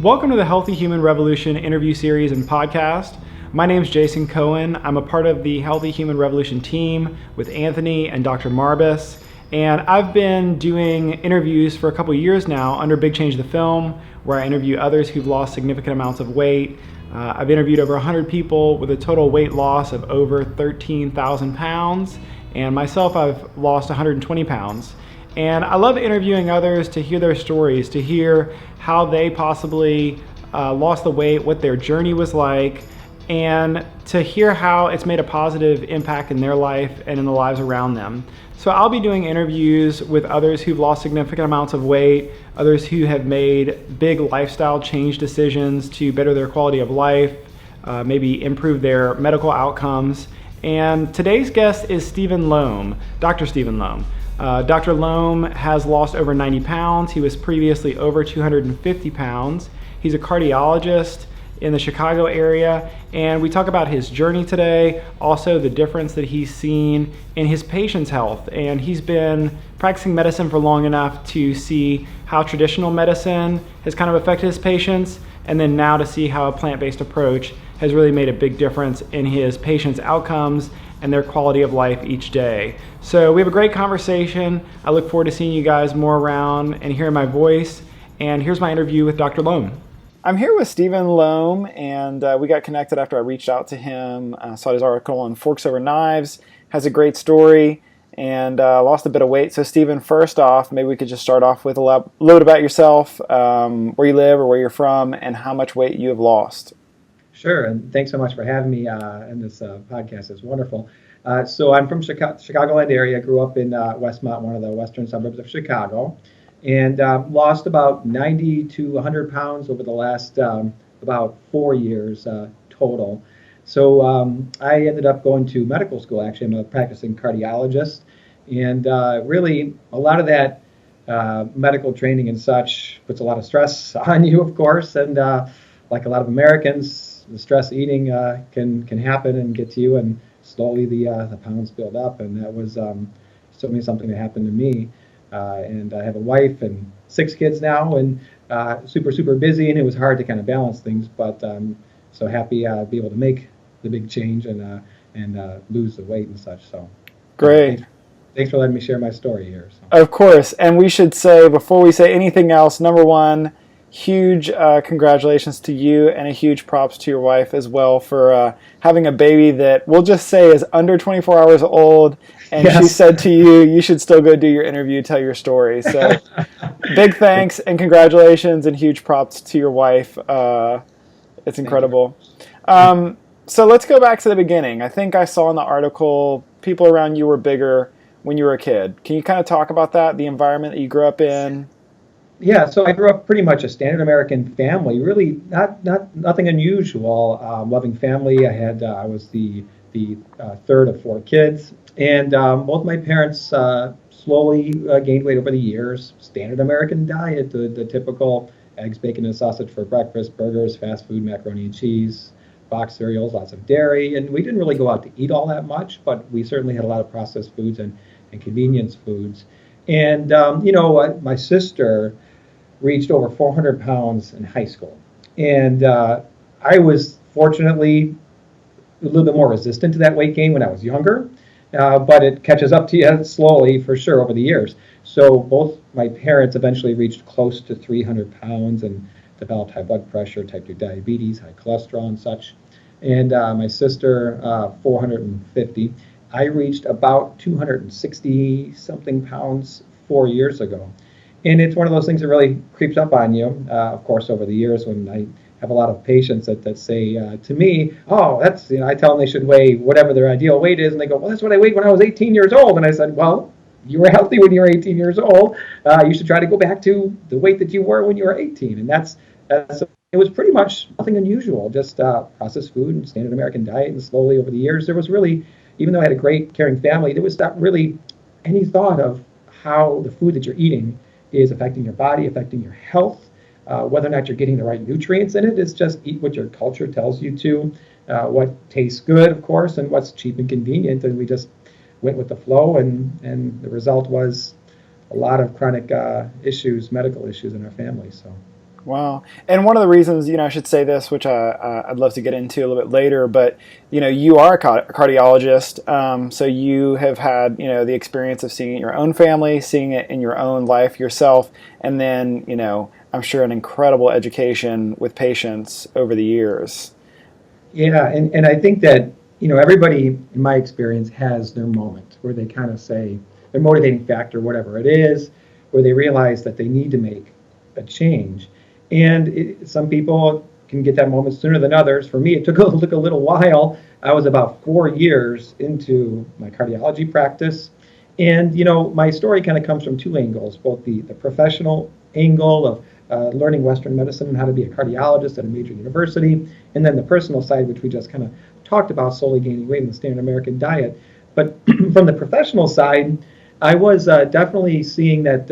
Welcome to the Healthy Human Revolution interview series and podcast. My name is Jason Cohen. I'm a part of the Healthy Human Revolution team with Anthony and Dr. Marbus. And I've been doing interviews for a couple years now under Big Change the Film, where I interview others who've lost significant amounts of weight. I've interviewed over 100 people with a total weight loss of over 13,000 pounds. And myself, I've lost 120 pounds. And I love interviewing others to hear their stories, to hear how they possibly lost the weight, what their journey was like, and to hear how it's made a positive impact in their life and in the lives around them. So I'll be doing interviews with others who've lost significant amounts of weight, others who have made big lifestyle change decisions to better their quality of life, maybe improve their medical outcomes. And today's guest is Steven Lome, Dr. Steven Lome. Dr. Lome has lost over 90 pounds. He was previously over 250 pounds. He's a cardiologist in the Chicago area, and we talk about his journey today, also the difference that he's seen in his patients' health. And he's been practicing medicine for long enough to see how traditional medicine has kind of affected his patients, and then now to see how a plant-based approach has really made a big difference in his patients' outcomes and their quality of life each day. So we have a great conversation. I look forward to seeing you guys more around and hearing my voice. And here's my interview with Dr. Lome. I'm here with Steven Lome, and we got connected after I reached out to him. Saw his article on Forks Over Knives, has a great story, and lost a bit of weight. So Steven, first off, maybe we could just start off with a little bit about yourself, where you live or where you're from, and how much weight you have lost. Sure, and thanks so much for having me in this podcast. It's wonderful. So I'm from Chicagoland area. Grew up in Westmont, one of the western suburbs of Chicago, and lost about 90 to 100 pounds over the last about 4 years total. So I ended up going to medical school. Actually, I'm a practicing cardiologist, and really a lot of that medical training and such puts a lot of stress on you, of course, and like a lot of Americans, the stress eating can happen and get to you, and slowly the pounds build up, and that was certainly something that happened to me. And I have a wife and 6 kids now, and super busy, and it was hard to kind of balance things. But so happy to be able to make the big change and lose the weight and such. So great. Thanks for letting me share my story here. So. Of course, and we should say before we say anything else, number one, huge congratulations to you, and a huge props to your wife as well for having a baby that we'll just say is under 24 hours old, and yes. She said to you, you should still go do your interview, tell your story. So big thanks and congratulations and huge props to your wife. It's incredible. So let's go back to the beginning. I think I saw in the article people around you were bigger when you were a kid. Can you kind of talk about that, the environment that you grew up in? Yeah, so I grew up pretty much a standard American family. Really, nothing unusual. Loving family. I was the third of 4 kids, and both my parents slowly gained weight over the years. Standard American diet, the typical eggs, bacon, and sausage for breakfast, burgers, fast food, macaroni and cheese, boxed cereals, lots of dairy, and we didn't really go out to eat all that much, but we certainly had a lot of processed foods and convenience foods. And my sister reached over 400 pounds in high school. And I was fortunately a little bit more resistant to that weight gain when I was younger, but it catches up to you slowly for sure over the years. So both my parents eventually reached close to 300 pounds and developed high blood pressure, type 2 diabetes, high cholesterol and such. And my sister, 450. I reached about 260 something pounds 4 years ago. And it's one of those things that really creeps up on you, of course, over the years when I have a lot of patients that say to me, oh, that's, I tell them they should weigh whatever their ideal weight is. And they go, well, that's what I weighed when I was 18 years old. And I said, well, you were healthy when you were 18 years old. You should try to go back to the weight that you were when you were 18. And it was pretty much nothing unusual, just processed food and standard American diet. And slowly over the years, there was really, even though I had a great caring family, there was not really any thought of how the food that you're eating is affecting your body, affecting your health, whether or not you're getting the right nutrients in it. It's just eat what your culture tells you to, what tastes good, of course, and what's cheap and convenient. And we just went with the flow, and the result was a lot of chronic issues, medical issues in our family. So Wow. And one of the reasons, I should say this, which I'd love to get into a little bit later, but, you are a cardiologist. So you have had, the experience of seeing it in your own family, seeing it in your own life yourself, and then, I'm sure an incredible education with patients over the years. Yeah, and I think that, everybody, in my experience, has their moment where they kind of say their motivating factor, whatever it is, where they realize that they need to make a change. And some people can get that moment sooner than others. For me, it took a little while. I was about 4 years into my cardiology practice. And, my story kind of comes from two angles, both the professional angle of learning Western medicine and how to be a cardiologist at a major university, and then the personal side, which we just kind of talked about, slowly gaining weight in the standard American diet. But from the professional side, I was definitely seeing that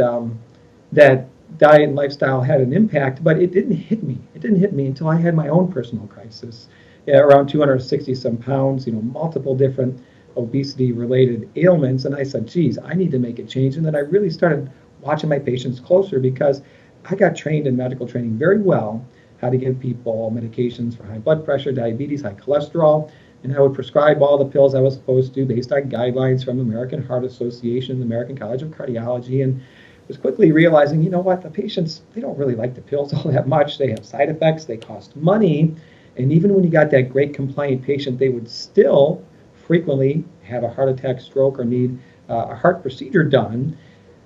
diet and lifestyle had an impact, but it didn't hit me. It didn't hit me until I had my own personal crisis. Yeah, around 260 some pounds, multiple different obesity-related ailments, and I said, "Geez, I need to make a change." And then I really started watching my patients closer because I got trained in medical training very well how to give people medications for high blood pressure, diabetes, high cholesterol, and I would prescribe all the pills I was supposed to based on guidelines from the American Heart Association, the American College of Cardiology, and was quickly realizing, what, the patients, they don't really like the pills all that much. They have side effects, they cost money, and even when you got that great compliant patient, they would still frequently have a heart attack, stroke, or need a heart procedure done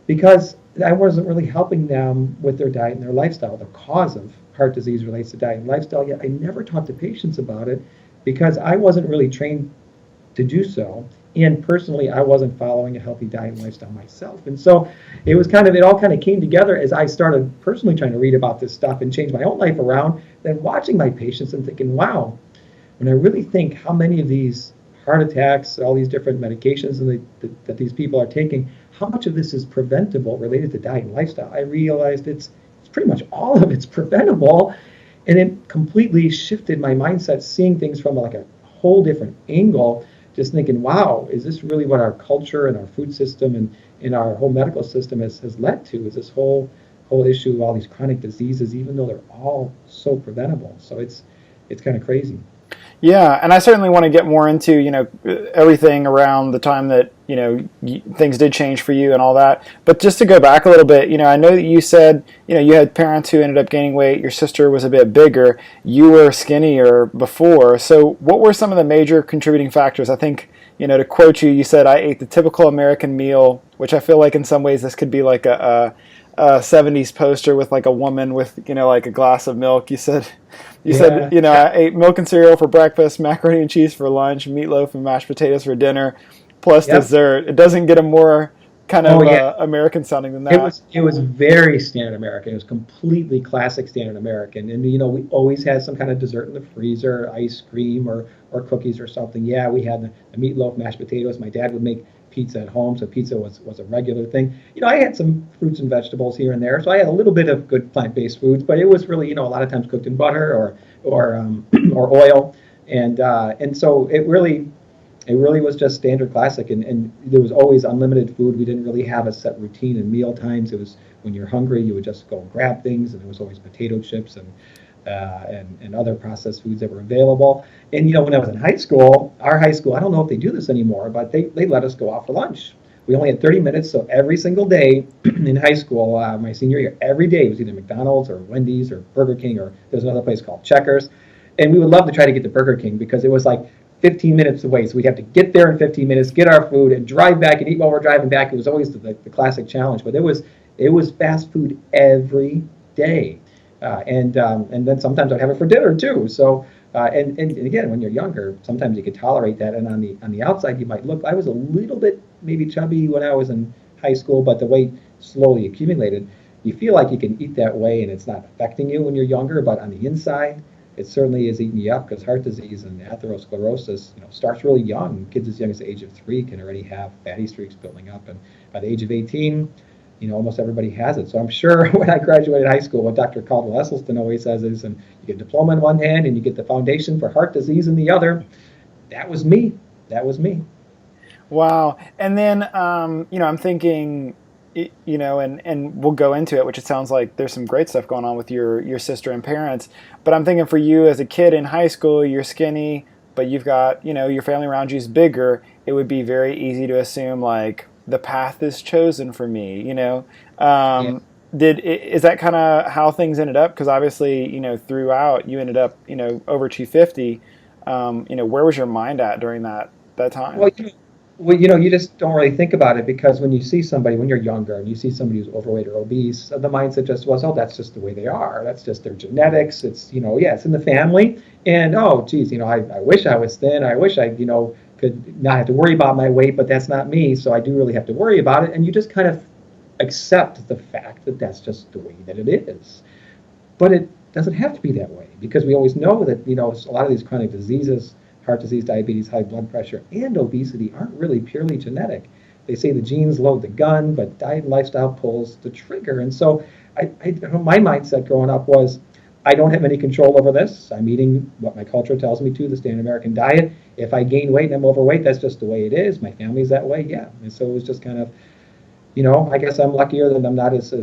because I wasn't really helping them with their diet and their lifestyle. The cause of heart disease relates to diet and lifestyle, yet I never talked to patients about it because I wasn't really trained to do so. And personally, I wasn't following a healthy diet and lifestyle myself. And so it all kind of came together as I started personally trying to read about this stuff and change my own life around, then watching my patients and thinking, wow, when I really think how many of these heart attacks, all these different medications that these people are taking, how much of this is preventable related to diet and lifestyle, I realized it's pretty much all of it's preventable. And it completely shifted my mindset, seeing things from like a whole different angle, just thinking, wow, is this really what our culture and our food system and our whole medical system has led to? Is this whole issue of all these chronic diseases, even though they're all so preventable? So it's kind of crazy. Yeah, and I certainly want to get more into everything around the time that things did change for you and all that. But just to go back a little bit, I know that you said you had parents who ended up gaining weight. Your sister was a bit bigger. You were skinnier before. So what were some of the major contributing factors? I think to quote you, you said I ate the typical American meal, which I feel like in some ways this could be like a 70s poster with like a woman with like a glass of milk. You said, Yeah. I ate milk and cereal for breakfast, macaroni and cheese for lunch, meatloaf and mashed potatoes for dinner, plus Yep. dessert. It doesn't get a more kind Oh of yeah. American sounding than It that. was it was very standard American. It was completely classic standard American. And we always had some kind of dessert in the freezer, ice cream or cookies or something. Yeah, we had the meatloaf, mashed potatoes. My dad would make pizza at home, so pizza was a regular thing. I had some fruits and vegetables here and there, so I had a little bit of good plant-based foods, but it was really, a lot of times cooked in butter or or oil, and so it really was just standard classic, and there was always unlimited food. We didn't really have a set routine in meal times. It was when you're hungry, you would just go and grab things, and there was always potato chips and other processed foods that were available. And when I was in high school, our high school, I don't know if they do this anymore, but they let us go out for lunch. We only had 30 minutes, so every single day in high school, my senior year, every day was either McDonald's or Wendy's or Burger King, or there's another place called Checkers. And we would love to try to get to Burger King because it was like 15 minutes away. So we'd have to get there in 15 minutes, get our food, and drive back and eat while we're driving back. It was always the classic challenge, but it was fast food every day, and then sometimes I'd have it for dinner too. So and again, when you're younger, sometimes you could tolerate that, and on the outside you might look. I was a little bit maybe chubby when I was in high school, but the weight slowly accumulated. You feel like you can eat that way and it's not affecting you when you're younger, but on the inside, it certainly is eating you up because heart disease and atherosclerosis, starts really young. Kids as young as the age of 3 can already have fatty streaks building up, and by the age of 18, almost everybody has it. So I'm sure when I graduated high school, what Dr. Caldwell Esselstyn always says is, and you get a diploma in one hand and you get the foundation for heart disease in the other. That was me. That was me. Wow. And then, I'm thinking, and we'll go into it, which it sounds like there's some great stuff going on with your sister and parents. But I'm thinking for you as a kid in high school, you're skinny, but you've got, your family around you is bigger. It would be very easy to assume like the path is chosen for me, Yeah. Is that kind of how things ended up? Because obviously, throughout you ended up, over 250. Where was your mind at during that time? Well, you just don't really think about it because when you see somebody when you're younger and you see somebody who's overweight or obese, the mindset just was, oh, that's just the way they are. That's just their genetics. It's, yeah, it's in the family. And oh, geez, I wish I was thin. I wish I, could not have to worry about my weight, but that's not me. So I do really have to worry about it. And you just kind of accept the fact that that's just the way that it is. But it doesn't have to be that way because we always know that, a lot of these chronic diseases, heart disease, diabetes, high blood pressure, and obesity aren't really purely genetic. They say the genes load the gun, but diet and lifestyle pulls the trigger. And so my mindset growing up was, I don't have any control over this. I'm eating what my culture tells me to, the standard American diet. If I gain weight and I'm overweight, that's just the way it is. My family's that way, yeah. And so it was just kind of, I guess I'm luckier that I'm not as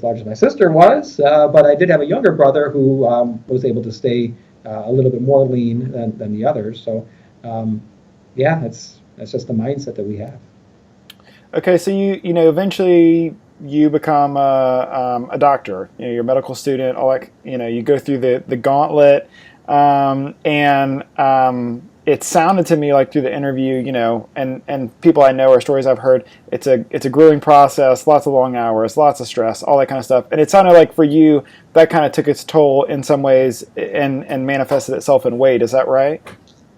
large as my sister was, but I did have a younger brother who was able to stay a little bit more lean than the others. So, yeah, that's just the mindset that we have. Okay, so eventually you become a doctor. You're a medical student. All that, you go through the gauntlet, and it sounded to me like through the interview, and people I know or stories I've heard, it's a grueling process, lots of long hours, lots of stress, all that kind of stuff. And it sounded like for you that kind of took its toll in some ways and manifested itself in weight. Is that right?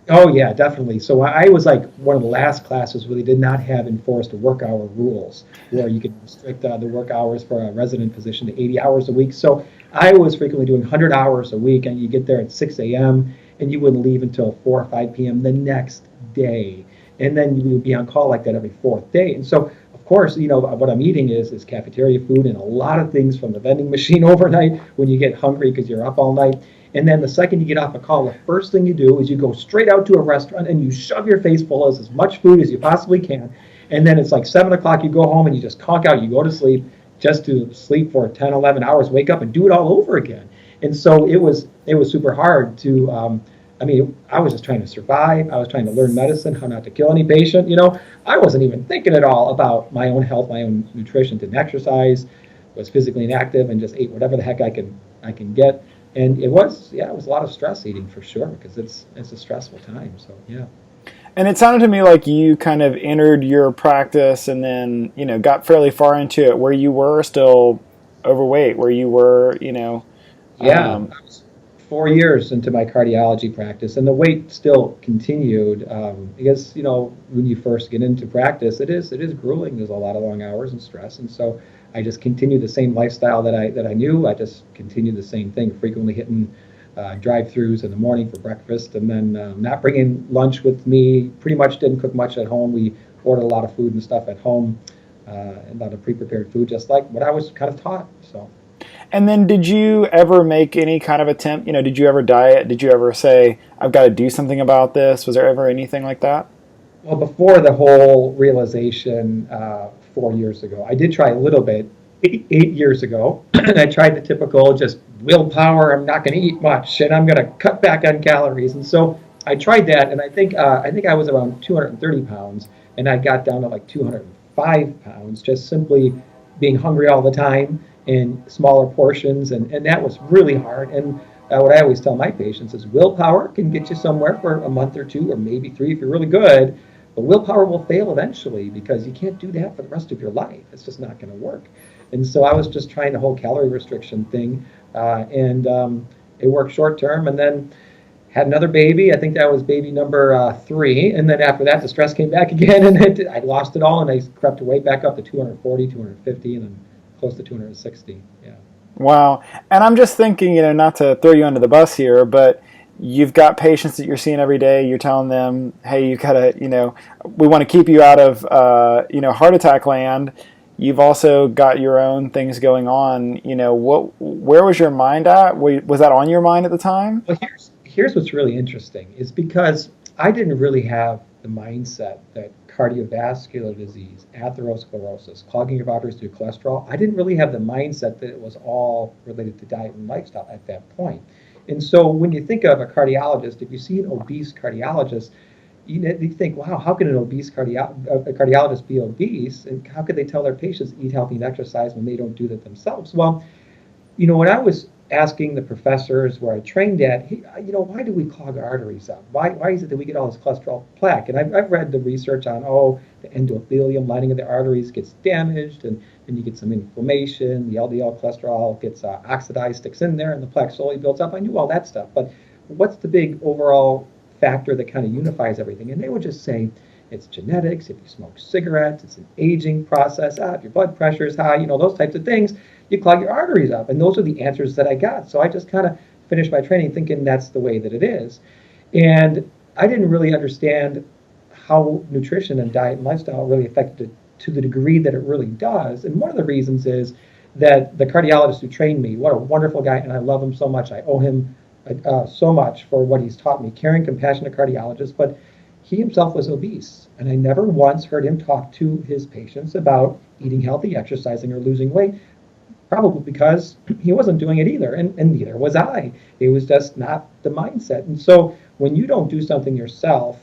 Oh yeah, definitely. So I was like one of the last classes where they did not have enforced work hour rules, where you could restrict the work hours for a resident physician to 80 hours a week. So I was frequently doing 100 hours a week, and you get there at 6 a.m. and you wouldn't leave until 4 or 5 p.m. the next day, and then you would be on call like that every fourth day. And so, of course, what I'm eating is cafeteria food and a lot of things from the vending machine overnight when you get hungry because you're up all night. And then the second you get off a call, the first thing you do is you go straight out to a restaurant and you shove your face full of as much food as you possibly can. And then it's like 7 o'clock, you go home and you just conk out, you go to sleep just to sleep for 10, 11 hours, wake up and do it all over again. And so it was super hard to, I was just trying to survive. I was trying to learn medicine, how not to kill any patient. I wasn't even thinking at all about my own health, my own nutrition, didn't exercise, was physically inactive and just ate whatever the heck I can get. And it was a lot of stress eating for sure because it's a stressful time. So yeah. And it sounded to me like you kind of entered your practice and then got fairly far into it where you were still overweight, where you were Yeah, I was 4 years into my cardiology practice, and the weight still continued because when you first get into practice, it is grueling. There's a lot of long hours and stress, and so I just continued the same lifestyle that I knew. I just continued the same thing, frequently hitting drive-throughs in the morning for breakfast, and then not bringing lunch with me. Pretty much didn't cook much at home. We ordered a lot of food and stuff at home, a lot of pre-prepared food, just like what I was kind of taught. So. And then did you ever make any kind of attempt, did you ever diet? Did you ever say, I've got to do something about this? Was there ever anything like that? Well, before the whole realization 4 years ago, I did try a little bit 8 years ago. And I tried the typical just willpower. I'm not going to eat much, and I'm going to cut back on calories. And so I tried that, and I think I was around 230 pounds, and I got down to like 205 pounds, just simply being hungry all the time in smaller portions, and that was really hard. And what I always tell my patients is willpower can get you somewhere for a month or two, or maybe 3 if you're really good. But willpower will fail eventually because you can't do that for the rest of your life. It's just not going to work. And so I was just trying the whole calorie restriction thing, and it worked short term. And then had another baby. I think that was baby number 3. And then after that, the stress came back again, and I lost it all, and I crept way back up to 240, 250, and then close to 260. Yeah. Wow. And I'm just thinking, not to throw you under the bus here, but you've got patients that you're seeing every day. You're telling them, hey, you gotta, we want to keep you out of, heart attack land. You've also got your own things going on. Where was your mind at? Was that on your mind at the time? Well, here's what's really interesting is because I didn't really have the mindset that cardiovascular disease, atherosclerosis, clogging of arteries through cholesterol, I didn't really have the mindset that it was all related to diet and lifestyle at that point. And so when you think of a cardiologist, if you see an obese cardiologist, you think, wow, how can an obese a cardiologist be obese? And how could they tell their patients eat healthy and exercise when they don't do that themselves? Well, when I was asking the professors where I trained at, why do we clog our arteries up? Why is it that we get all this cholesterol plaque? And I've read the research on, the endothelium lining of the arteries gets damaged, and then you get some inflammation. The LDL cholesterol gets oxidized, sticks in there, and the plaque slowly builds up. I knew all that stuff, but what's the big overall factor that kind of unifies everything? And they would just say, it's genetics, if you smoke cigarettes, it's an aging process, if your blood pressure is high, those types of things, you clog your arteries up. And those are the answers that I got. So I just kind of finished my training thinking that's the way that it is. And I didn't really understand how nutrition and diet and lifestyle really affected it to the degree that it really does. And one of the reasons is that the cardiologist who trained me, what a wonderful guy, and I love him so much. I owe him so much for what he's taught me, caring, compassionate cardiologist, but he himself was obese, and I never once heard him talk to his patients about eating healthy, exercising, or losing weight, probably because he wasn't doing it either, and neither was I. It was just not the mindset. And so when you don't do something yourself,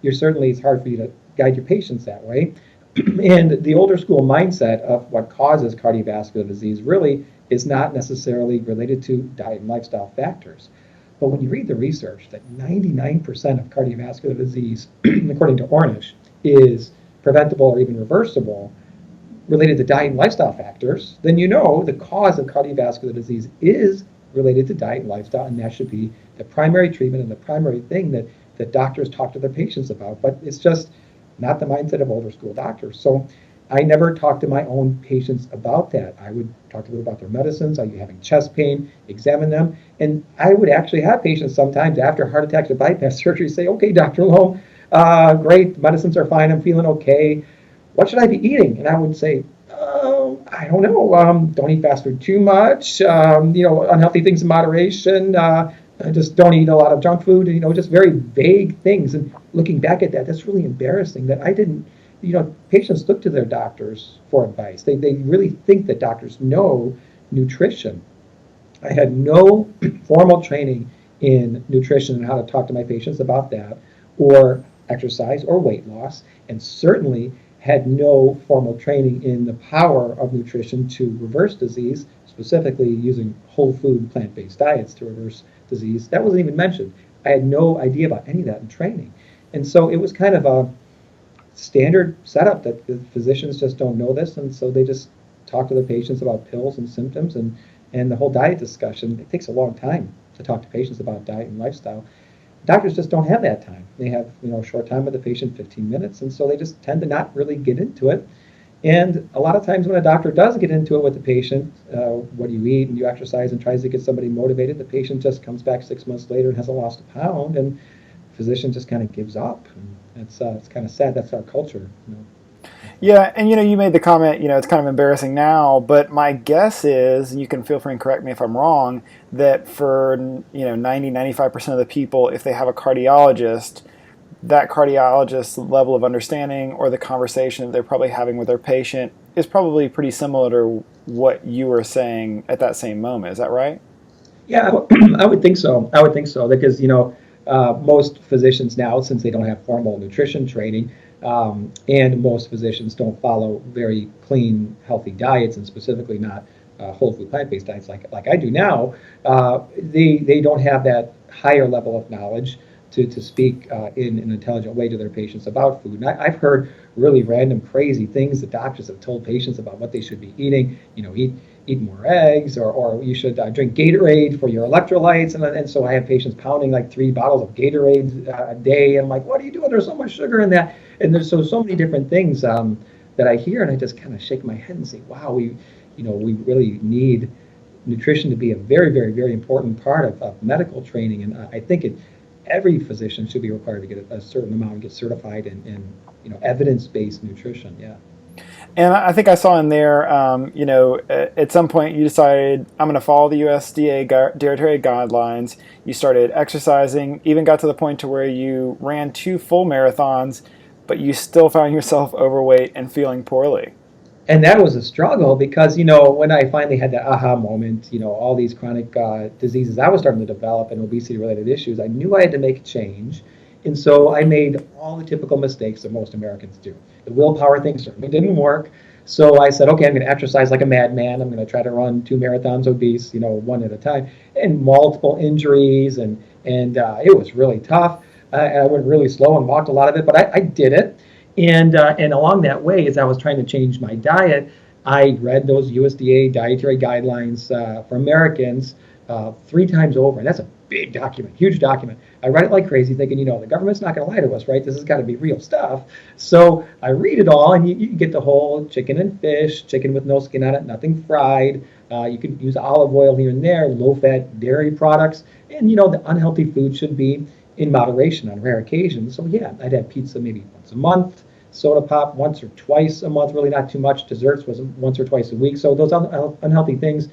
it's hard for you to guide your patients that way. And the older school mindset of what causes cardiovascular disease really is not necessarily related to diet and lifestyle factors. But when you read the research that 99% of cardiovascular disease, according to Ornish, is preventable or even reversible related to diet and lifestyle factors, then the cause of cardiovascular disease is related to diet and lifestyle, and that should be the primary treatment and the primary thing that doctors talk to their patients about. But it's just not the mindset of older school doctors. So I never talked to my own patients about that. I would talk to them about their medicines. Are you having chest pain? Examine them. And I would actually have patients sometimes after heart attacks or bypass surgery say, okay, Dr. Lome, great, medicines are fine, I'm feeling okay. What should I be eating? And I would say, I don't know. Don't eat fast food too much. Unhealthy things in moderation. Just don't eat a lot of junk food. Just very vague things. And looking back at that, that's really embarrassing that I didn't. Patients look to their doctors for advice. They really think that doctors know nutrition. I had no formal training in nutrition and how to talk to my patients about that, or exercise or weight loss, and certainly had no formal training in the power of nutrition to reverse disease, specifically using whole food, plant-based diets to reverse disease. That wasn't even mentioned. I had no idea about any of that in training. And so it was kind of a standard setup that the physicians just don't know this, and so they just talk to their patients about pills and symptoms and the whole diet discussion. It takes a long time to talk to patients about diet and lifestyle. Doctors just don't have that time. They have a short time with the patient, 15 minutes, and so they just tend to not really get into it. And a lot of times when a doctor does get into it with the patient, what do you eat and you exercise, and tries to get somebody motivated, the patient just comes back 6 months later and hasn't lost a pound, and the physician just kind of gives up. And it's kind of sad. That's our culture. Yeah, and you made the comment, it's kind of embarrassing now, but my guess is, and you can feel free and correct me if I'm wrong, that for 90-95% of the people, if they have a cardiologist, that cardiologist's level of understanding or the conversation that they're probably having with their patient is probably pretty similar to what you were saying at that same moment. Is that right? Yeah, I would think so. Because most physicians now, since they don't have formal nutrition training, and most physicians don't follow very clean, healthy diets, and specifically not whole food, plant-based diets like I do now, they don't have that higher level of knowledge to speak in an intelligent way to their patients about food. And I've heard really random, crazy things that doctors have told patients about what they should be eating. Eat more eggs, or you should drink Gatorade for your electrolytes. And so I have patients pounding like 3 bottles of Gatorade a day. And I'm like, what are you doing? There's so much sugar in that. And there's so many different things that I hear, and I just kind of shake my head and say, wow, we really need nutrition to be a very, very, very important part of medical training. And I think every physician should be required to get a certain amount and get certified in evidence-based nutrition. Yeah. And I think I saw in there, at some point you decided, I'm going to follow the USDA dietary guidelines. You started exercising, even got to the point to where you ran 2 full marathons, but you still found yourself overweight and feeling poorly. And that was a struggle because, you know, when I finally had that aha moment, you know, all these chronic diseases I was starting to develop and obesity-related issues, I knew I had to make a change. And so I made all the typical mistakes that most Americans do. The willpower thing certainly didn't work. So I said, okay, I'm going to exercise like a madman. I'm going to try to run 2 marathons obese, you know, one at a time, and multiple injuries, and it was really tough. I went really slow and walked a lot of it, but I did it. And along that way, as I was trying to change my diet, I read those USDA dietary guidelines for Americans 3 times over, and that's a big document, huge document. I read it like crazy, thinking, you know, the government's not going to lie to us, right? This has got to be real stuff. So I read it all, and you get the whole chicken and fish, chicken with no skin on it, nothing fried. You can use olive oil here and there, low-fat dairy products, and, you know, the unhealthy food should be in moderation on rare occasions. So yeah, I'd have pizza maybe once a month, soda pop once or twice a month, really not too much. Desserts was once or twice a week. So those unhealthy things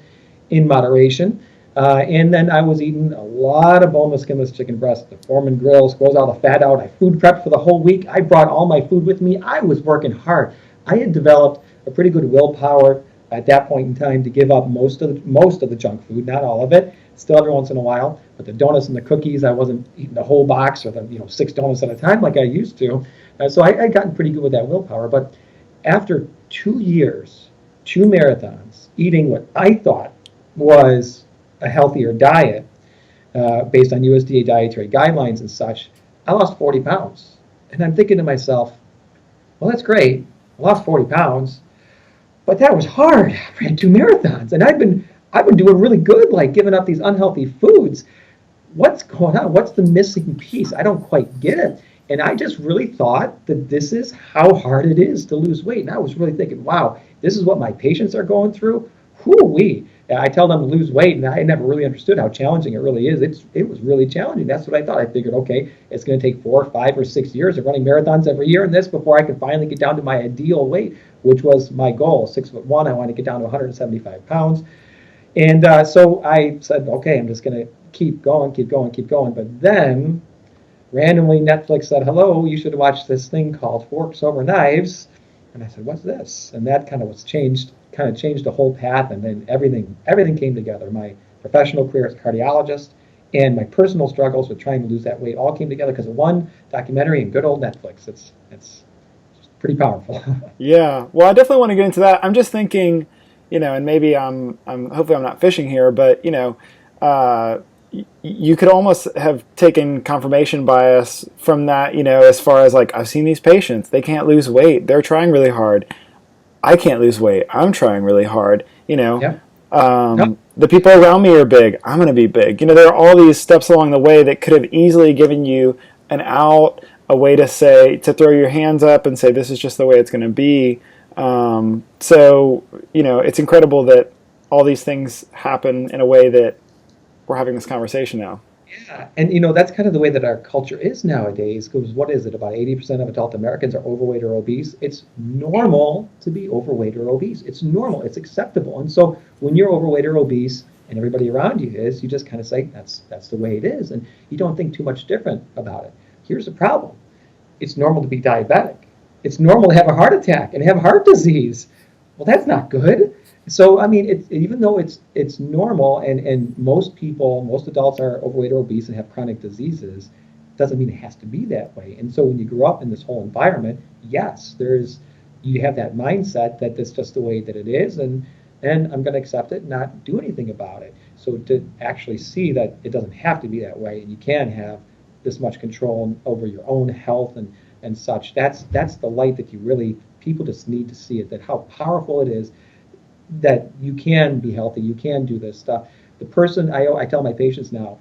in moderation. And then I was eating a lot of boneless, skinless chicken breast. The Foreman grill squeezed all the fat out. I food prepped for the whole week. I brought all my food with me. I was working hard. I had developed a pretty good willpower at that point in time to give up most of the junk food, not all of it. Still every once in a while, but the donuts and the cookies, I wasn't eating the whole box or the 6 donuts at a time like I used to. So I gotten pretty good with that willpower. But after 2 years, 2 marathons, eating what I thought was a healthier diet based on USDA dietary guidelines and such, I lost 40 pounds. And I'm thinking to myself, well, that's great. I lost 40 pounds, but that was hard. I ran 2 marathons, and I've been doing really good, like giving up these unhealthy foods. What's going on? What's the missing piece? I don't quite get it. And I just really thought that this is how hard it is to lose weight. And I was really thinking, wow, this is what my patients are going through? Whoo-wee. I tell them to lose weight, and I never really understood how challenging it really is. It was really challenging. That's what I thought. I figured, okay, it's going to take 4, 5, or 6 years of running marathons every year in this before I can finally get down to my ideal weight, which was my goal. 6'1", I want to get down to 175 pounds. And so I said, okay, I'm just going to keep going. But then randomly Netflix said, hello, you should watch this thing called Forks Over Knives. And I said, what's this? And that kind of changed the whole path. And then everything came together. My professional career as a cardiologist and my personal struggles with trying to lose that weight all came together because of one documentary and good old Netflix. It's pretty powerful. Yeah. Well, I definitely want to get into that. I'm just thinking, and maybe I'm hopefully I'm not fishing here, but you could almost have taken confirmation bias from that, as far as like, I've seen these patients, they can't lose weight, they're trying really hard. I can't lose weight, I'm trying really hard. Yeah. The people around me are big, I'm going to be big. There are all these steps along the way that could have easily given you an out, a way to throw your hands up and say, this is just the way it's going to be. So it's incredible that all these things happen in a way that we're having this conversation now. Yeah, and that's kind of the way that our culture is nowadays, because what is it, about 80% of adult Americans are overweight or obese. It's normal to be overweight or obese. It's normal, it's acceptable. And so when you're overweight or obese and everybody around you is, you just kind of say, that's the way it is, and you don't think too much different about it. Here's the problem. It's normal to be diabetic. It's normal to have a heart attack and have heart disease. Well, that's not good. So, I mean, even though it's normal and most adults are overweight or obese and have chronic diseases, doesn't mean it has to be that way. And so when you grow up in this whole environment, yes, you have that mindset that that's just the way that it is, and I'm going to accept it and not do anything about it. So to actually see that it doesn't have to be that way, and you can have this much control over your own health and such, that's the light that people just need to see it, that how powerful it is, that you can be healthy, you can do this stuff. The person, I tell my patients now,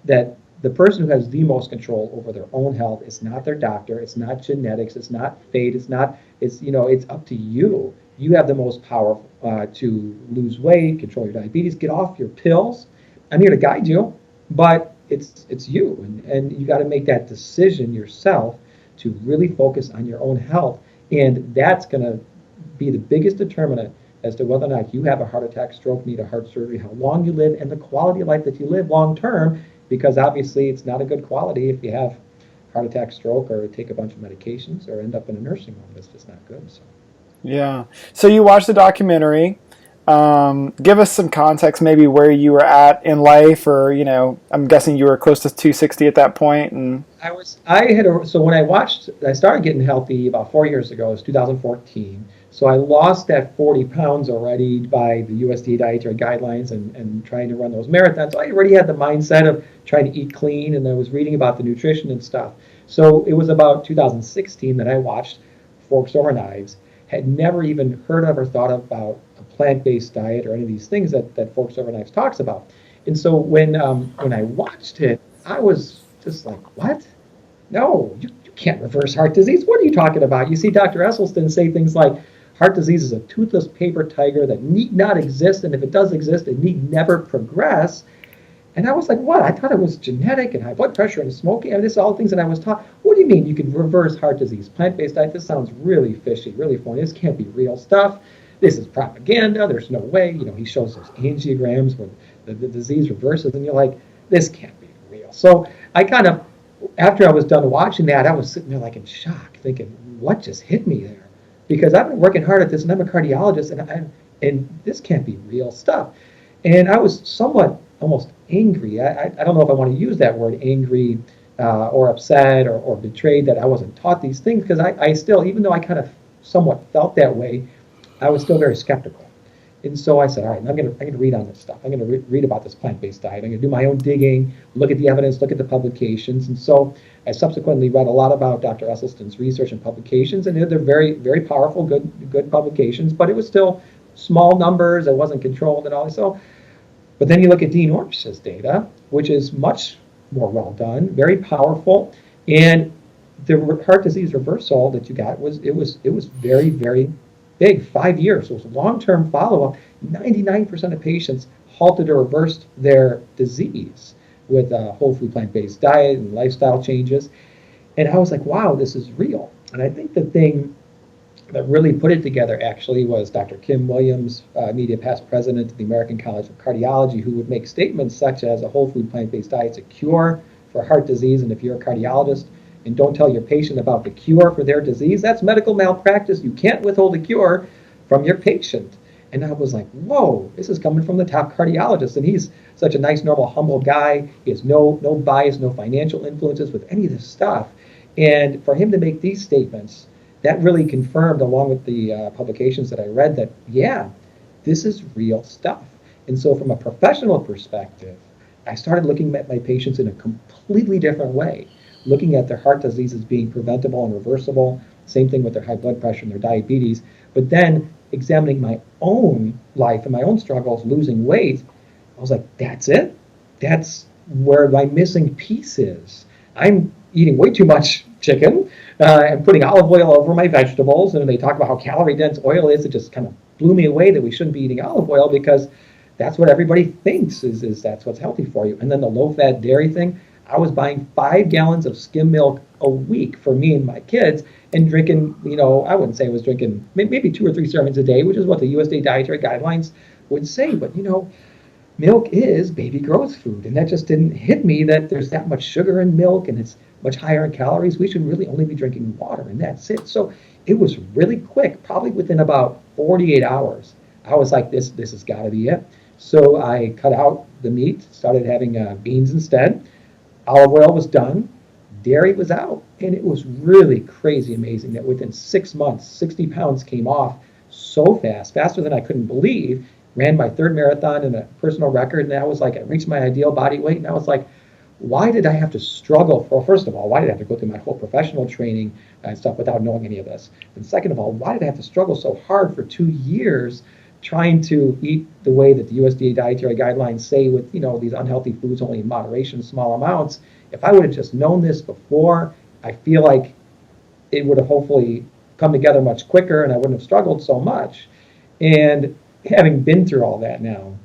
that the person who has the most control over their own health is not their doctor, it's not genetics, it's not fate, it's up to you. You have the most power to lose weight, control your diabetes, get off your pills. I'm here to guide you, but it's you, and you got to make that decision yourself to really focus on your own health, and that's going to be the biggest determinant as to whether or not you have a heart attack, stroke, need a heart surgery, how long you live, and the quality of life that you live long term, because obviously it's not a good quality if you have heart attack, stroke, or take a bunch of medications, or end up in a nursing home. That's just not good. So. Yeah. So you watched the documentary. Give us some context, maybe where you were at in life, or I'm guessing you were close to 260 at that point, and So when I started getting healthy about 4 years ago. It was 2014. So I lost that 40 pounds already by the USDA dietary guidelines and trying to run those marathons. So I already had the mindset of trying to eat clean, and I was reading about the nutrition and stuff. So it was about 2016 that I watched Forks Over Knives. Had never even heard of or thought about a plant-based diet or any of these things that Forks Over Knives talks about. And so when I watched it, I was just like, what? No, you can't reverse heart disease. What are you talking about? You see Dr. Esselstyn say things like, heart disease is a toothless paper tiger that need not exist, and if it does exist, it need never progress. And I was like, what? I thought it was genetic and high blood pressure and smoking. I mean, this is all things that I was taught. What do you mean you can reverse heart disease? Plant-based diet, this sounds really fishy, really phony. This can't be real stuff. This is propaganda. There's no way. He shows those angiograms where the disease reverses, and you're like, this can't be real. So I kind of, after I was done watching that, I was sitting there like in shock, thinking, what just hit me there? Because I've been working hard at this, and I'm a cardiologist, and this can't be real stuff. And I was somewhat almost angry. I don't know if I want to use that word, angry, or upset, or betrayed that I wasn't taught these things, because I still, even though I kind of somewhat felt that way, I was still very skeptical. And so I said, all right, I'm going to read on this stuff. I'm going to read about this plant-based diet. I'm going to do my own digging, look at the evidence, look at the publications. And so I subsequently read a lot about Dr. Esselstyn's research and publications, and they're very, very powerful, good publications, but it was still small numbers. It wasn't controlled at all. So, but then you look at Dean Ornish's data, which is much more well done, very powerful, and the heart disease reversal that you got was very, very big, 5 years. So it was long-term follow-up. 99% of patients halted or reversed their disease with a whole food plant-based diet and lifestyle changes. And I was like, wow, this is real. And I think the thing that really put it together actually was Dr. Kim Williams, immediate past president of the American College of Cardiology, who would make statements such as a whole food plant-based diet is a cure for heart disease. And if you're a cardiologist and don't tell your patient about the cure for their disease, that's medical malpractice. You can't withhold a cure from your patient. And I was like, whoa, this is coming from the top cardiologist. And he's such a nice, normal, humble guy. He has no bias, no financial influences with any of this stuff. And for him to make these statements, that really confirmed, along with the publications that I read, that, yeah, this is real stuff. And so from a professional perspective, I started looking at my patients in a completely different way, looking at their heart diseases being preventable and reversible, same thing with their high blood pressure and their diabetes, but then examining my own life and my own struggles, losing weight. I was like, that's it? That's where my missing piece is. I'm eating way too much chicken and putting olive oil over my vegetables, and they talk about how calorie-dense oil is. It just kind of blew me away that we shouldn't be eating olive oil because that's what everybody thinks is that's what's healthy for you. And then the low-fat dairy thing, I was buying 5 gallons of skim milk a week for me and my kids and drinking, I wouldn't say I was drinking maybe 2 or 3 servings a day, which is what the USDA dietary guidelines would say. But, milk is baby growth food. And that just didn't hit me that there's that much sugar in milk and it's much higher in calories. We should really only be drinking water, and that's it. So it was really quick, probably within about 48 hours. I was like, this has got to be it. So I cut out the meat, started having beans instead. Olive oil was done. Dairy was out. And it was really crazy amazing that within 6 months, 60 pounds came off so fast, faster than I couldn't believe. Ran my 3rd marathon in a personal record, and I was like, I reached my ideal body weight, and I was like, why did I have to struggle? Well, first of all, why did I have to go through my whole professional training and stuff without knowing any of this? And second of all, why did I have to struggle so hard for 2 years trying to eat the way that the USDA dietary guidelines say with, these unhealthy foods only in moderation, small amounts? If I would have just known this before, I feel like it would have hopefully come together much quicker and I wouldn't have struggled so much. And having been through all that now,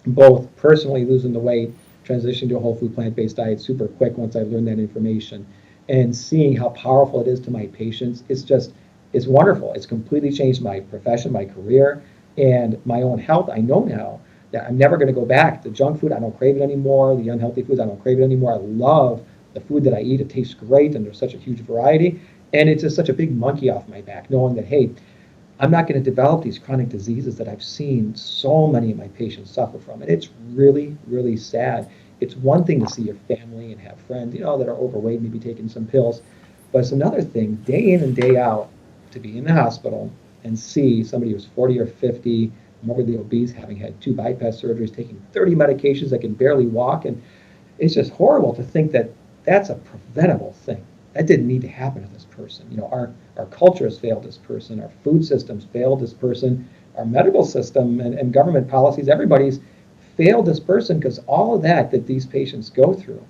both personally losing the weight, transitioning to a whole food plant-based diet super quick once I learned that information, and seeing how powerful it is to my patients, it's wonderful. It's completely changed my profession, my career, and my own health. I know now that I'm never going to go back. The junk food, I don't crave it anymore. The unhealthy foods, I don't crave it anymore. I love the food that I eat, it tastes great, and there's such a huge variety. And it's just such a big monkey off my back, knowing that, hey, I'm not going to develop these chronic diseases that I've seen so many of my patients suffer from. And it's really, really sad. It's one thing to see your family and have friends, that are overweight, maybe taking some pills. But it's another thing, day in and day out, to be in the hospital and see somebody who's 40 or 50, morbidly obese, having had 2 bypass surgeries, taking 30 medications that can barely walk. And it's just horrible to think that that's a preventable thing. That didn't need to happen to this person. Our culture has failed this person. Our food systems failed this person. Our medical system and government policies, everybody's failed this person, because all of that these patients go through,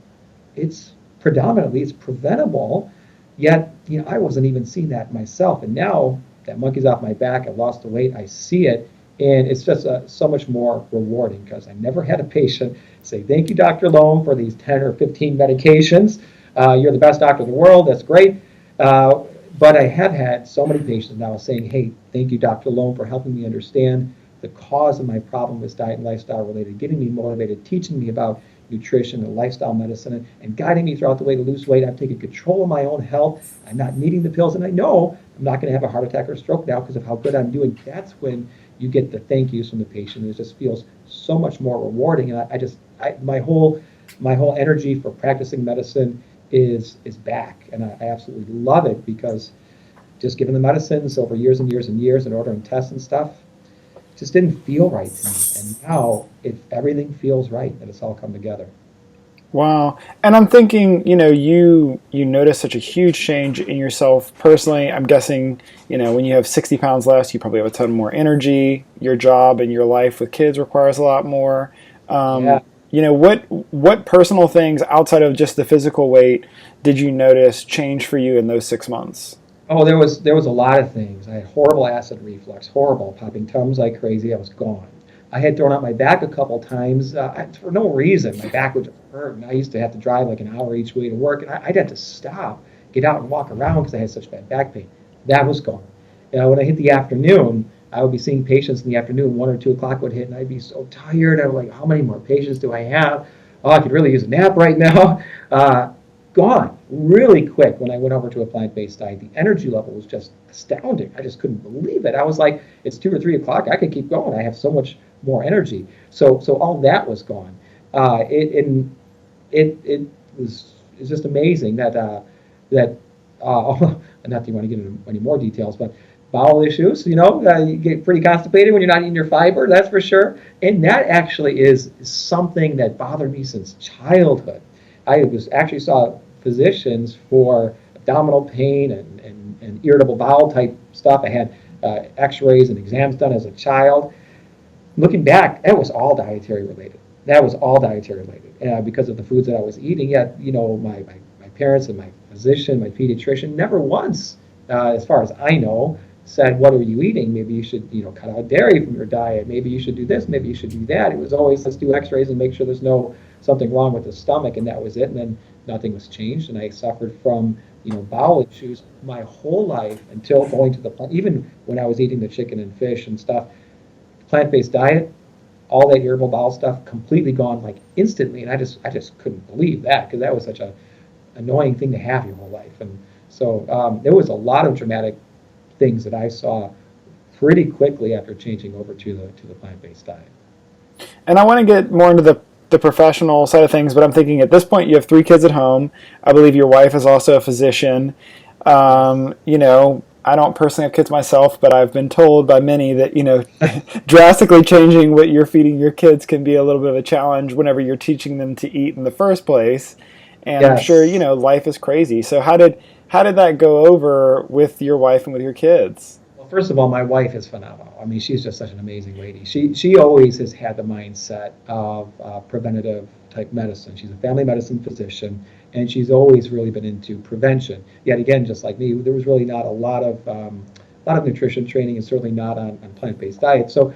it's preventable. Yet, I wasn't even seeing that myself. And now that monkey's off my back, I've lost the weight, I see it. And it's just so much more rewarding, because I never had a patient say, thank you, Dr. Lome, for these 10 or 15 medications. You're the best doctor in the world. That's great. But I have had so many patients now saying, hey, thank you, Dr. Lome, for helping me understand the cause of my problem was diet and lifestyle related, getting me motivated, teaching me about nutrition and lifestyle medicine, and guiding me throughout the way to lose weight. I've taken control of my own health. I'm not needing the pills, and I know I'm not going to have a heart attack or stroke now because of how good I'm doing. That's when you get the thank yous from the patient. It just feels so much more rewarding. And my whole energy for practicing medicine is back, and I absolutely love it, because just giving the medicines over years and years and years and ordering tests and stuff just didn't feel right to me. And now everything feels right, that it's all come together. Wow. And I'm thinking, you notice such a huge change in yourself personally. I'm guessing, when you have 60 pounds less, you probably have a ton more energy. Your job and your life with kids requires a lot more. Yeah. What personal things outside of just the physical weight did you notice change for you in those 6 months? Oh, there was a lot of things. I had horrible acid reflux, horrible, popping tums like crazy. I was gone. I had thrown out my back a couple times for no reason. My back would just hurt, and I used to have to drive like an hour each way to work, and I'd have to stop, get out and walk around because I had such bad back pain. That was gone. When I hit the afternoon, I would be seeing patients in the afternoon. 1 or 2 o'clock would hit, and I'd be so tired. I'm like, how many more patients do I have? Oh, I could really use a nap right now. Gone really quick when I went over to a plant-based diet. The energy level was just astounding. I just couldn't believe it. I was like, it's 2 or 3 o'clock. I could keep going. I have so much more energy. So all that was gone. It was just amazing that not that you want to get into any more details, but bowel issues, you get pretty constipated when you're not eating your fiber, that's for sure. And that actually is something that bothered me since childhood. I actually saw physicians for abdominal pain and irritable bowel type stuff. I had x-rays and exams done as a child. Looking back, that was all dietary related. Because of the foods that I was eating. Yet, my parents and my physician, my pediatrician, never once, as far as I know, said, what are you eating? Maybe you should, cut out dairy from your diet. Maybe you should do this. Maybe you should do that. It was always, let's do x-rays and make sure there's something wrong with the stomach, and that was it. And then nothing was changed, and I suffered from, bowel issues my whole life until going to the plant. Even when I was eating the chicken and fish and stuff, plant-based diet, all that irritable bowel stuff completely gone, like instantly. And I just couldn't believe that, because that was such a annoying thing to have your whole life. And so there was a lot of dramatic things that I saw pretty quickly after changing over to the plant-based diet. And I want to get more into the professional side of things, but I'm thinking at this point you have 3 kids at home. I believe your wife is also a physician. I don't personally have kids myself, but I've been told by many that, drastically changing what you're feeding your kids can be a little bit of a challenge whenever you're teaching them to eat in the first place. And yes. I'm sure, life is crazy. So how did that go over with your wife and with your kids? Well, first of all, my wife is phenomenal. I mean, she's just such an amazing lady. She always has had the mindset of preventative type medicine. She's a family medicine physician, and she's always really been into prevention. Yet again, just like me, there was really not a lot of nutrition training, and certainly not on plant-based diets. So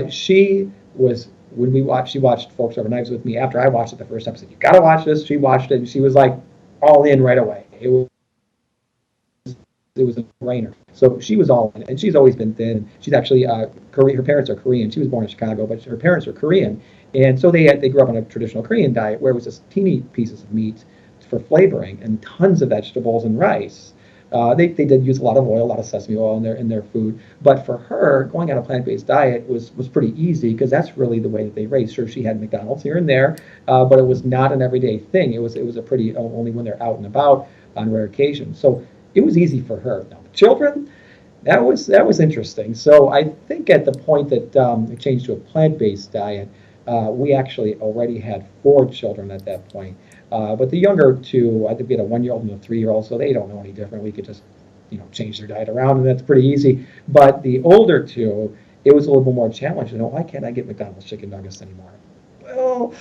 she watched Forks Over Knives with me. After I watched it the first time, I said, you got to watch this. She watched it, and she was like all in right away. It was a brainer. So she was all in, and she's always been thin. She's actually Korean. Her parents are Korean. She was born in Chicago, but her parents are Korean, and so they grew up on a traditional Korean diet where it was just teeny pieces of meat for flavoring, and tons of vegetables and rice. They did use a lot of oil, a lot of sesame oil in their food. But for her, going on a plant-based diet was pretty easy because that's really the way that they raised. Sure, she had McDonald's here and there, but it was not an everyday thing. It was a pretty only when they're out and about on rare occasions. So it was easy for her. Now the children, that was interesting. So I think at the point that we changed to a plant-based diet, we actually already had 4 children at that point. But the younger 2, I think we had a 1-year-old and a 3-year-old, so they don't know any different. We could just, change their diet around, and that's pretty easy. But the older 2, it was a little bit more challenging. Why can't I get McDonald's chicken nuggets anymore? Well,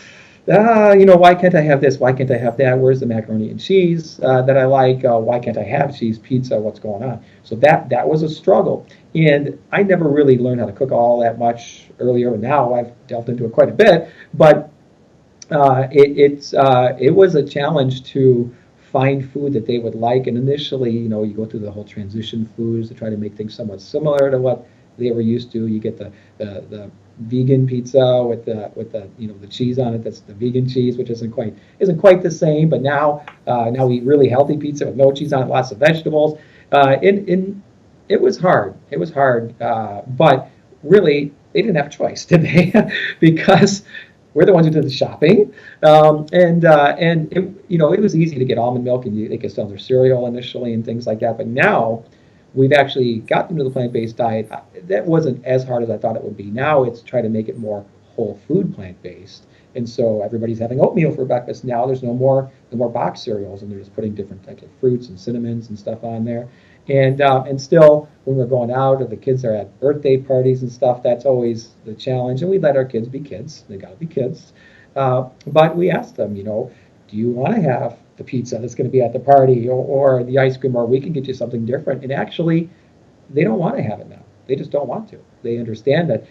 why can't I have this? Why can't I have that? Where's the macaroni and cheese that I like? Why can't I have cheese pizza? What's going on? So that was a struggle. And I never really learned how to cook all that much earlier. Now I've delved into it quite a bit. But it was a challenge to find food that they would like. And initially, you go through the whole transition foods to try to make things somewhat similar to what they were used to. You get the vegan pizza with the cheese on it. That's the vegan cheese, which isn't quite the same. But now we eat really healthy pizza with no cheese on it, lots of vegetables. It was hard. It was hard, but really they didn't have a choice, did they? Because we're the ones who did the shopping, and it was easy to get almond milk, and they could sell their cereal initially and things like that. But now we've actually gotten to the plant-based diet. That wasn't as hard as I thought it would be. Now it's try to make it more whole food plant-based, and so everybody's having oatmeal for breakfast now. There's no more box cereals, and they're just putting different types of fruits and cinnamons and stuff on there. And still, when we're going out or the kids are at birthday parties and stuff, that's always the challenge. And we let our kids be kids. They got to be kids. But we ask them, do you want to have the pizza that's going to be at the party or the ice cream, or we can get you something different? And actually, they don't want to have it now. They just don't want to. They understand that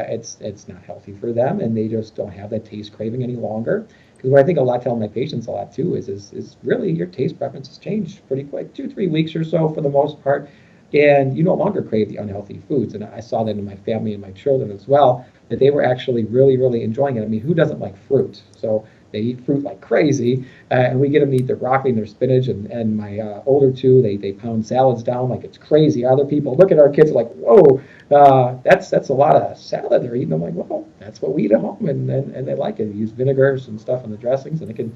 it's not healthy for them, and they just don't have that taste craving any longer. Because what I think I tell my patients a lot too is really your taste preferences change pretty quick, 2-3 weeks or so for the most part, and you no longer crave the unhealthy foods. And I saw that in my family and my children as well, that they were actually really, really enjoying it. I mean, who doesn't like fruit? So they eat fruit like crazy, and we get them to eat their broccoli and their spinach. And my older 2, they pound salads down like it's crazy. Other people look at our kids like, whoa, that's a lot of salad they're eating. I'm like, well, that's what we eat at home, and they like it. We use vinegars and stuff in the dressings, and it can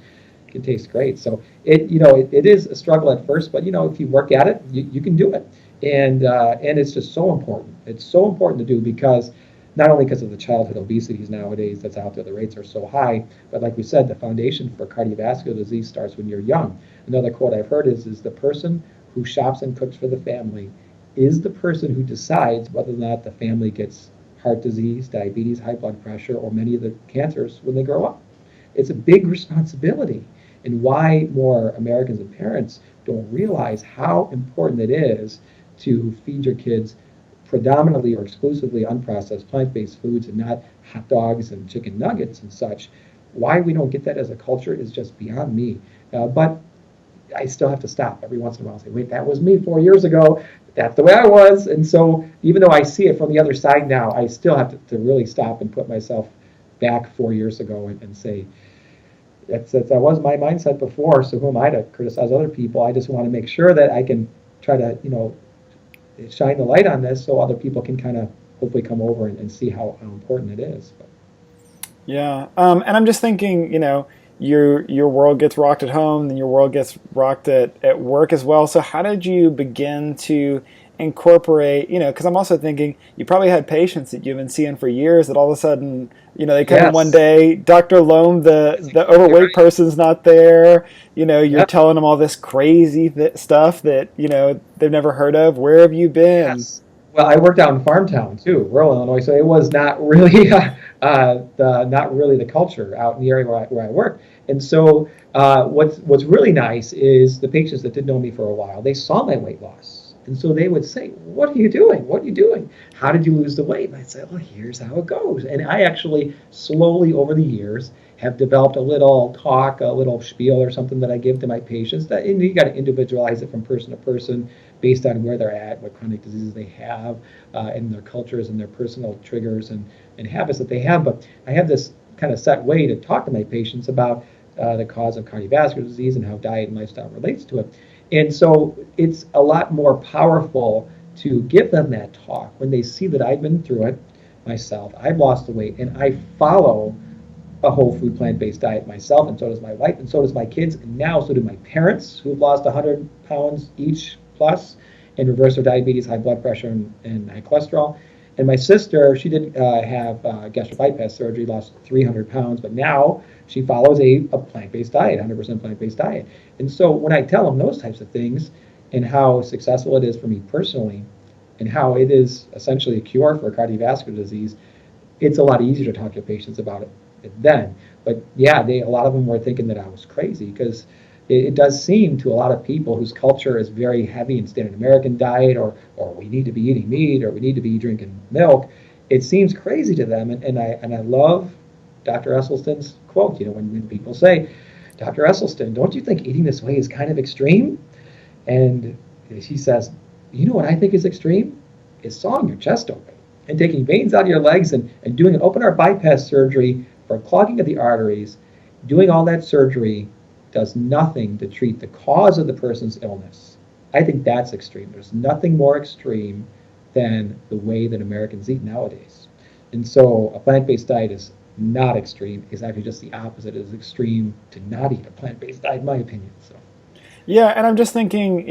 taste great. So it is a struggle at first, but if you work at it, you can do it. And it's just so important. It's so important to do because not only because of the childhood obesities nowadays that's out there, the rates are so high, but like we said, the foundation for cardiovascular disease starts when you're young. Another quote I've heard is the person who shops and cooks for the family is the person who decides whether or not the family gets heart disease, diabetes, high blood pressure, or many of the cancers when they grow up. It's a big responsibility, and why more Americans and parents don't realize how important it is to feed your kids predominantly or exclusively unprocessed plant-based foods and not hot dogs and chicken nuggets and such. Why we don't get that as a culture is just beyond me. But I still have to stop every once in a while and say, wait, that was me 4 years ago. That's the way I was. And so even though I see it from the other side now, I still have to really stop and put myself back 4 years ago and say, that was my mindset before, so who am I to criticize other people? I just want to make sure that I can try to, shine the light on this so other people can kind of hopefully come over and see how important it is. But. Yeah, and I'm just thinking, your world gets rocked at home, then your world gets rocked at work as well. So how did you begin to incorporate, because I'm also thinking you probably had patients that you've been seeing for years that all of a sudden, they come in one day, Dr. Lome, the overweight person's not there, you're telling them all this crazy stuff that, they've never heard of. Where have you been? Yes. Well, I worked out in farm town too, rural Illinois, so it was not really the culture out in the area where I worked. And so what's really nice is the patients that did know me for a while, they saw my weight loss. And so they would say, what are you doing? What are you doing? How did you lose the weight? And I'd say, well, here's how it goes. And I actually slowly over the years have developed a little talk, a little spiel or something that I give to my patients. And you got to individualize it from person to person based on where they're at, what chronic diseases they have, and their cultures and their personal triggers and habits that they have. But I have this kind of set way to talk to my patients about the cause of cardiovascular disease and how diet and lifestyle relates to it. And so it's a lot more powerful to give them that talk when they see that I've been through it myself. I've lost the weight and I follow a whole food plant-based diet myself, and so does my wife, and so does my kids, and now so do my parents who've lost 100 pounds each plus and reversed their diabetes, high blood pressure, and high cholesterol. And my sister, she did have gastric bypass surgery, lost 300 pounds, but now she follows a plant-based diet, 100% plant-based diet. And so when I tell them those types of things and how successful it is for me personally and how it is essentially a cure for cardiovascular disease, it's a lot easier to talk to patients about it then. But yeah, a lot of them were thinking that I was crazy because it does seem to a lot of people whose culture is very heavy in standard American diet, or we need to be eating meat, or we need to be drinking milk. It seems crazy to them, and I love Dr. Esselstyn's quote. When people say, "Dr. Esselstyn, don't you think eating this way is kind of extreme?" And she says, "You know what I think is extreme? Is sawing your chest open and taking veins out of your legs and doing an open heart bypass surgery for clogging of the arteries. Doing all that surgery does nothing to treat the cause of the person's illness." I think that's extreme. There's nothing more extreme than the way that Americans eat nowadays. And so a plant-based diet is not extreme. It's actually just the opposite. It is extreme to not eat a plant-based diet, in my opinion. So. Yeah, and I'm just thinking,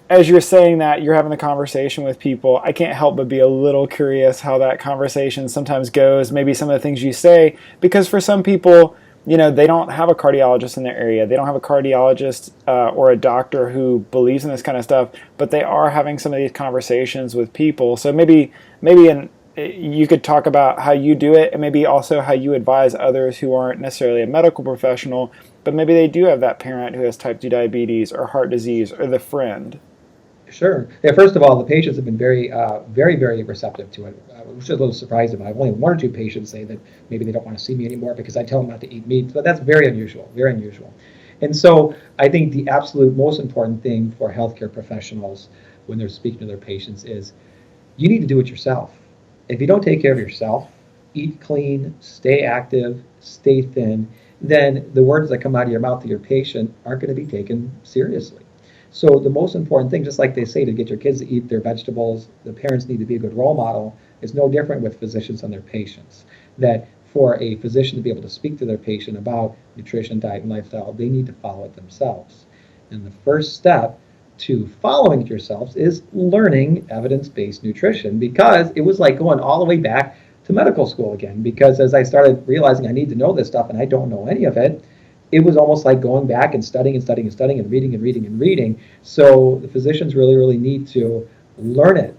as you're saying that, you're having the conversation with people, I can't help but be a little curious how that conversation sometimes goes, maybe some of the things you say, because for some people, they don't have a cardiologist in their area. They don't have a cardiologist or a doctor who believes in this kind of stuff, but they are having some of these conversations with people. So maybe you could talk about how you do it, and maybe also how you advise others who aren't necessarily a medical professional, but maybe they do have that parent who has type 2 diabetes or heart disease, or the friend. Sure. Yeah, first of all, the patients have been very, very receptive to it, which is a little surprising. I've only one or two patients say that maybe they don't want to see me anymore because I tell them not to eat meat, but that's very unusual, very unusual. And so I think the absolute most important thing for healthcare professionals when they're speaking to their patients is you need to do it yourself. If you don't take care of yourself, eat clean, stay active, stay thin, then the words that come out of your mouth to your patient aren't going to be taken seriously. So the most important thing, just like they say to get your kids to eat their vegetables, the parents need to be a good role model, is no different with physicians and their patients. That for a physician to be able to speak to their patient about nutrition, diet, and lifestyle, they need to follow it themselves. And the first step to following it yourselves is learning evidence-based nutrition, because it was like going all the way back to medical school again. Because as I started realizing I need to know this stuff and I don't know any of it, it was almost like going back and studying and studying and studying and reading and reading and reading. So the physicians really, really need to learn it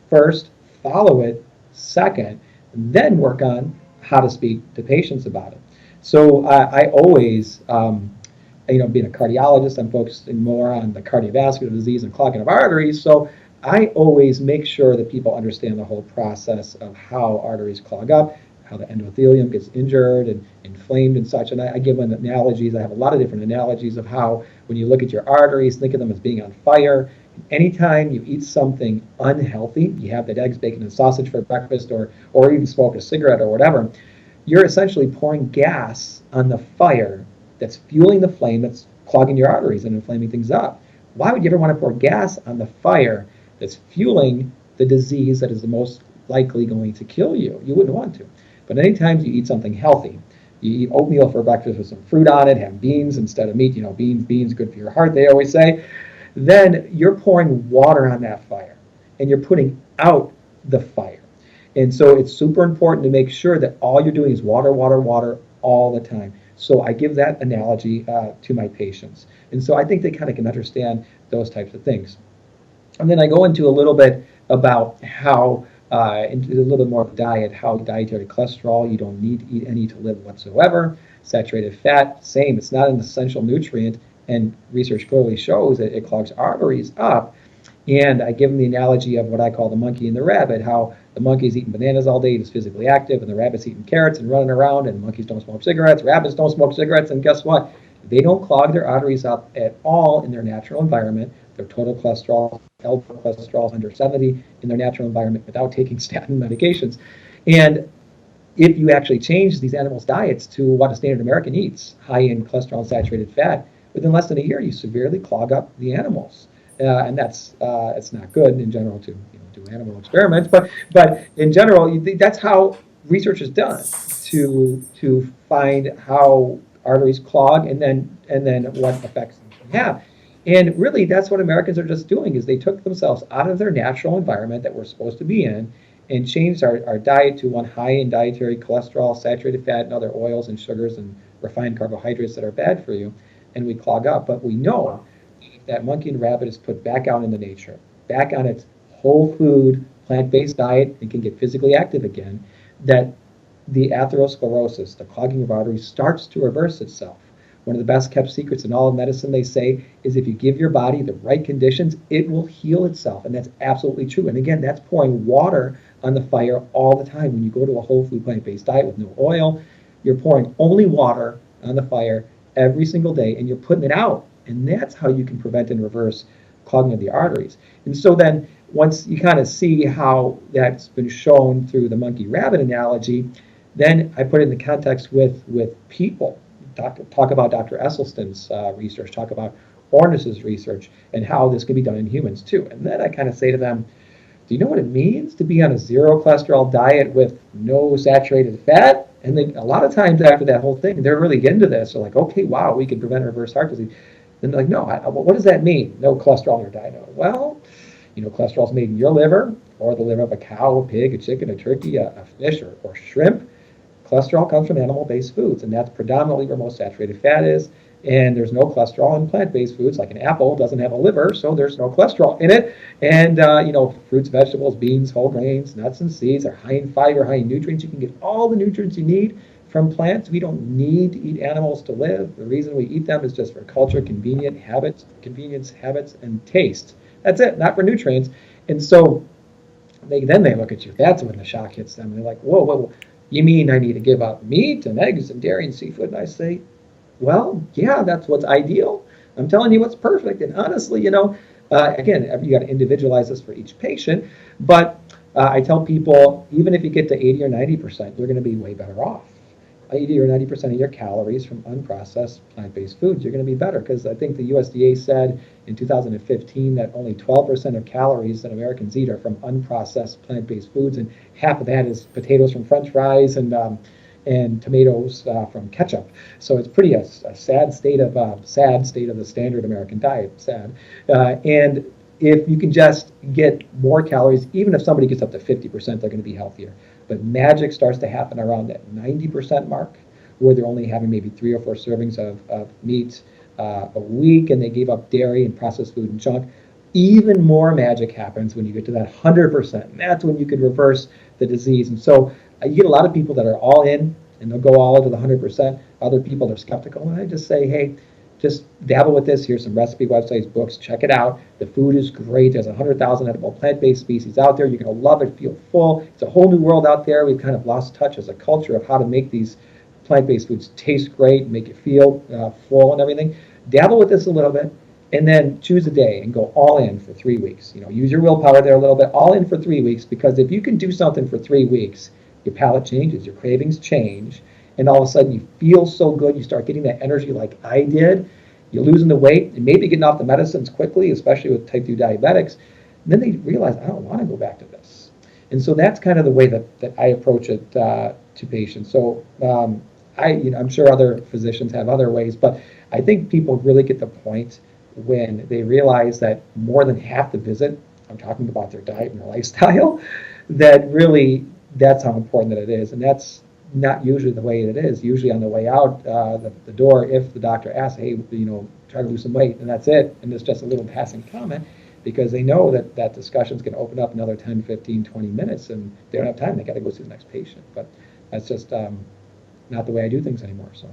first, follow it second, then work on how to speak to patients about it. So I always, being a cardiologist, I'm focusing more on the cardiovascular disease and clogging of arteries. So I always make sure that people understand the whole process of how arteries clog up, how the endothelium gets injured and inflamed and such. And I give them analogies. I have a lot of different analogies of how when you look at your arteries, think of them as being on fire. Anytime you eat something unhealthy, you have that eggs, bacon, and sausage for breakfast, or even smoke a cigarette or whatever, you're essentially pouring gas on the fire that's fueling the flame that's clogging your arteries and inflaming things up. Why would you ever want to pour gas on the fire that's fueling the disease that is the most likely going to kill you? You wouldn't want to. But anytime you eat something healthy, you eat oatmeal for breakfast with some fruit on it, have beans instead of meat, beans, good for your heart, they always say, then you're pouring water on that fire and you're putting out the fire. And so it's super important to make sure that all you're doing is water, water, water all the time. So I give that analogy to my patients. And so I think they kind of can understand those types of things. And then I go into a little bit about how into a little bit more of diet, how dietary cholesterol, you don't need to eat any to live whatsoever. Saturated fat, same, it's not an essential nutrient, and research clearly shows that it clogs arteries up. And I give them the analogy of what I call the monkey and the rabbit, how the monkey's eating bananas all day, he's physically active, and the rabbit's eating carrots and running around, and monkeys don't smoke cigarettes, rabbits don't smoke cigarettes, and guess what? They don't clog their arteries up at all in their natural environment. Their total cholesterol, LDL cholesterol is under 70 in their natural environment without taking statin medications. And if you actually change these animals' diets to what a standard American eats, high in cholesterol and saturated fat, within less than a year, you severely clog up the animals. And that's it's not good in general to do animal experiments, but in general, that's how research is done to find how arteries clog and then what effects they can have. And really, that's what Americans are just doing is they took themselves out of their natural environment that we're supposed to be in and changed our diet to one high in dietary cholesterol, saturated fat, and other oils and sugars and refined carbohydrates that are bad for you, and we clog up. But we know if that monkey and rabbit is put back out into nature, back on its whole food, plant-based diet, and can get physically active again, that the atherosclerosis, the clogging of arteries, starts to reverse itself. One of the best kept secrets in all of medicine, they say, is if you give your body the right conditions, it will heal itself. And that's absolutely true. And again, that's pouring water on the fire all the time. When you go to a whole food plant-based diet with no oil, you're pouring only water on the fire every single day, and you're putting it out. And that's how you can prevent and reverse clogging of the arteries. And so then once you kind of see how that's been shown through the monkey rabbit analogy, then I put it in the context with people. Talk about Dr. Esselstyn's research, talk about Ornis's research, and how this can be done in humans too. And then I kind of say to them, do you know what it means to be on a zero cholesterol diet with no saturated fat? And they, a lot of times after that whole thing, they're really into this. They're like, okay, wow, we can prevent reverse heart disease. Then they're like, no, what does that mean? No cholesterol in your diet? Well, cholesterol is made in your liver or the liver of a cow, a pig, a chicken, a turkey, a fish, or shrimp. Cholesterol comes from animal-based foods, and that's predominantly where most saturated fat is. And there's no cholesterol in plant-based foods, like an apple doesn't have a liver, so there's no cholesterol in it. And fruits, vegetables, beans, whole grains, nuts, and seeds are high in fiber, high in nutrients. You can get all the nutrients you need from plants. We don't need to eat animals to live. The reason we eat them is just for culture, convenience, habits, and taste. That's it, not for nutrients. And so they look at you. That's when the shock hits them. They're like, whoa. You mean I need to give up meat and eggs and dairy and seafood? And I say, well, yeah, that's what's ideal. I'm telling you what's perfect. And honestly, again, you got to individualize this for each patient. But I tell people, even if you get to 80 or 90%, you're going to be way better off. 80 or 90% of your calories from unprocessed plant-based foods, you're going to be better. Because I think the USDA said in 2015 that only 12% of calories that Americans eat are from unprocessed plant-based foods, and half of that is potatoes from French fries and tomatoes from ketchup. So it's pretty a sad state of the standard American diet. Sad, and if you can just get more calories, even if somebody gets up to 50%, they're going to be healthier. But magic starts to happen around that 90% mark, where they're only having maybe 3 or 4 servings of meat a week, and they gave up dairy and processed food and junk. Even more magic happens when you get to that 100%. And that's when you can reverse the disease. And so you get a lot of people that are all in, and they'll go all into the 100%. Other people are skeptical, and I just say, hey, just dabble with this. Here's some recipe websites, books. Check it out. The food is great. There's 100,000 edible plant-based species out there. You're going to love it, feel full. It's a whole new world out there. We've kind of lost touch as a culture of how to make these plant-based foods taste great, make you feel full and everything. Dabble with this a little bit, and then choose a day and go all in for 3 weeks. Use your willpower there a little bit. All in for 3 weeks, because if you can do something for 3 weeks, your palate changes, your cravings change, and all of a sudden you feel so good, you start getting that energy like I did, you're losing the weight, and maybe getting off the medicines quickly, especially with type 2 diabetics, and then they realize, I don't want to go back to this. And so that's kind of the way that I approach it to patients. So I'm sure other physicians have other ways, but I think people really get the point when they realize that more than half the visit, I'm talking about their diet and their lifestyle, that really that's how important that it is. And that's not usually the way it is. Usually on the way out the door, if the doctor asks, hey, try to lose some weight, and that's it, and it's just a little passing comment, because they know that discussion's going to open up another 10, 15, 20 minutes, and they don't have time. They got to go see the next patient. But that's just not the way I do things anymore. So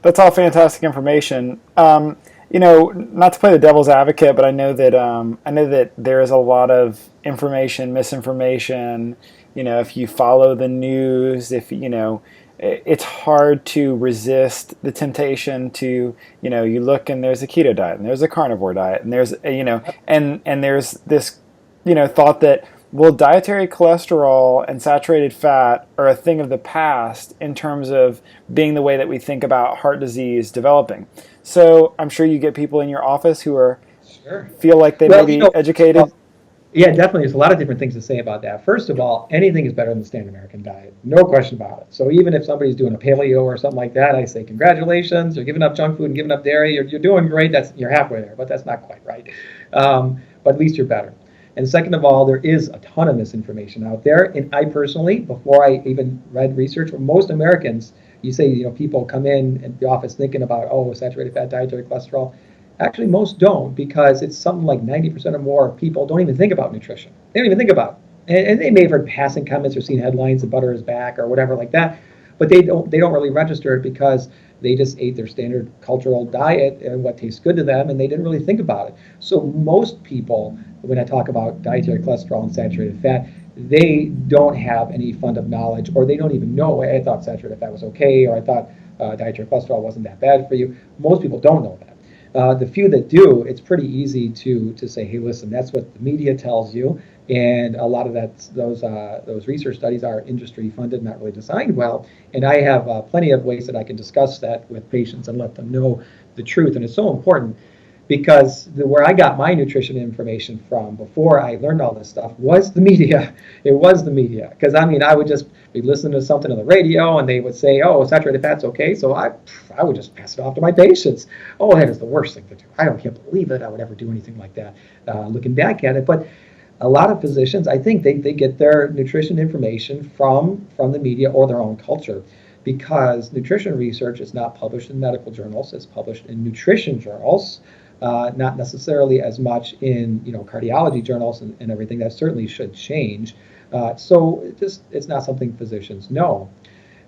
that's all fantastic information. Not to play the devil's advocate, but I know that there is a lot of information, misinformation. If you follow the news, it's hard to resist the temptation to, you look and there's a keto diet and there's a carnivore diet and there's, and there's this, thought that Well, dietary cholesterol and saturated fat are a thing of the past in terms of being the way that we think about heart disease developing. So I'm sure you get people in your office who are Sure. feel like they may Well, be educated. yeah, definitely. There's a lot of different things to say about that. First of all, anything is better than the standard American diet. No question about it. So even if somebody's doing a paleo or something like that, I say congratulations. You're giving up junk food and giving up dairy. You're doing great. You're halfway there, but that's not quite right. But at least you're better. And second of all, there is a ton of misinformation out there. And I personally, before I even read research, for most Americans, you say, people come in the office thinking about, oh, saturated fat, dietary cholesterol. Actually, most don't, because it's something like 90% or more of people don't even think about nutrition. They don't even think about it. And they may have heard passing comments or seen headlines that butter is back or whatever like that, but they don't really register it because they just ate their standard cultural diet and what tastes good to them, and they didn't really think about it. So most people, when I talk about dietary cholesterol and saturated fat, they don't have any fund of knowledge, or they don't even know, I thought saturated fat was okay, or I thought dietary cholesterol wasn't that bad for you. Most people don't know that. The few that do, it's pretty easy to say, hey, listen, that's what the media tells you, and a lot of those research studies are industry funded, not really designed well. And I have plenty of ways that I can discuss that with patients and let them know the truth. And it's so important because where I got my nutrition information from before I learned all this stuff was the media. It was the media. Because I would just be listening to something on the radio and they would say, oh, saturated fat's okay. So I would just pass it off to my patients. Oh, that is the worst thing to do. Can't believe that I would ever do anything like that, looking back at it. But a lot of physicians, I think they get their nutrition information from the media or their own culture, because nutrition research is not published in medical journals. It's published in nutrition journals, not necessarily as much in cardiology journals and everything. That certainly should change. So it's not something physicians know.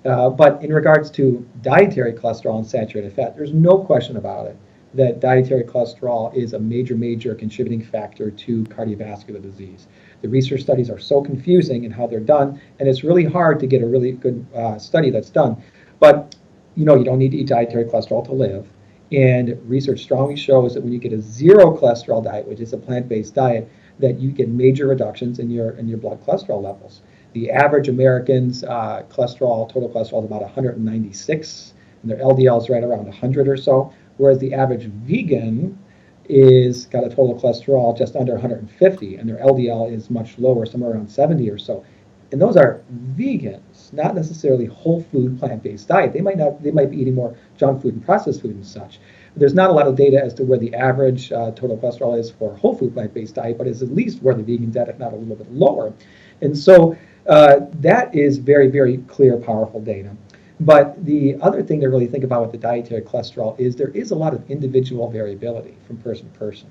But in regards to dietary cholesterol and saturated fat, there's no question about it that dietary cholesterol is a major contributing factor to cardiovascular disease. The research studies are so confusing in how they're done, and it's really hard to get a really good study that's done. But you don't need to eat dietary cholesterol to live. And research strongly shows that when you get a zero cholesterol diet, which is a plant-based diet, that you get major reductions in your blood cholesterol levels. The average American's total cholesterol is about 196, and their LDL is right around 100 or so, whereas the average vegan is got a total cholesterol just under 150, and their LDL is much lower, somewhere around 70 or so. And those are vegans, not necessarily whole food plant-based diet. They might be eating more junk food and processed food and such. There's not a lot of data as to where the average total cholesterol is for whole food plant-based diet, but it's at least where the vegans at, if not a little bit lower. And so that is very clear, powerful data. But the other thing to really think about with the dietary cholesterol is there is a lot of individual variability from person to person.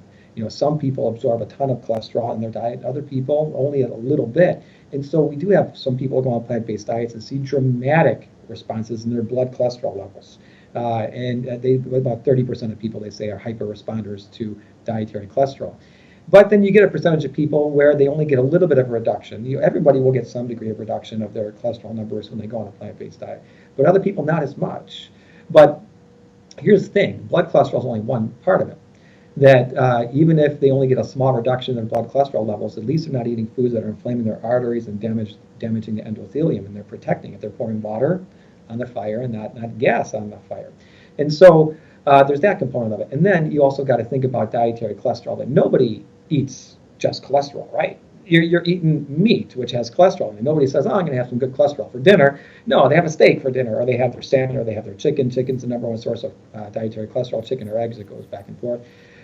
Some people absorb a ton of cholesterol in their diet, other people only a little bit. And so we do have some people go on plant-based diets and see dramatic responses in their blood cholesterol levels. About 30% of people, they say, are hyper responders to dietary cholesterol. But then you get a percentage of people where they only get a little bit of a reduction. Everybody will get some degree of reduction of their cholesterol numbers when they go on a plant-based diet, but other people not as much. But here's the thing, blood cholesterol is only one part of it. That even if they only get a small reduction in blood cholesterol levels, at least they're not eating foods that are inflaming their arteries and damaging the endothelium, and they're protecting it. They're pouring water on the fire and not gas on the fire. And so there's that component of it. And then you also got to think about dietary cholesterol, that nobody eats just cholesterol, right? You're eating meat, which has cholesterol, and nobody says, oh, I'm going to have some good cholesterol for dinner. No, they have a steak for dinner, or they have their salmon, or they have their chicken. Chicken's the number one source of dietary cholesterol, chicken or eggs. It goes back and forth.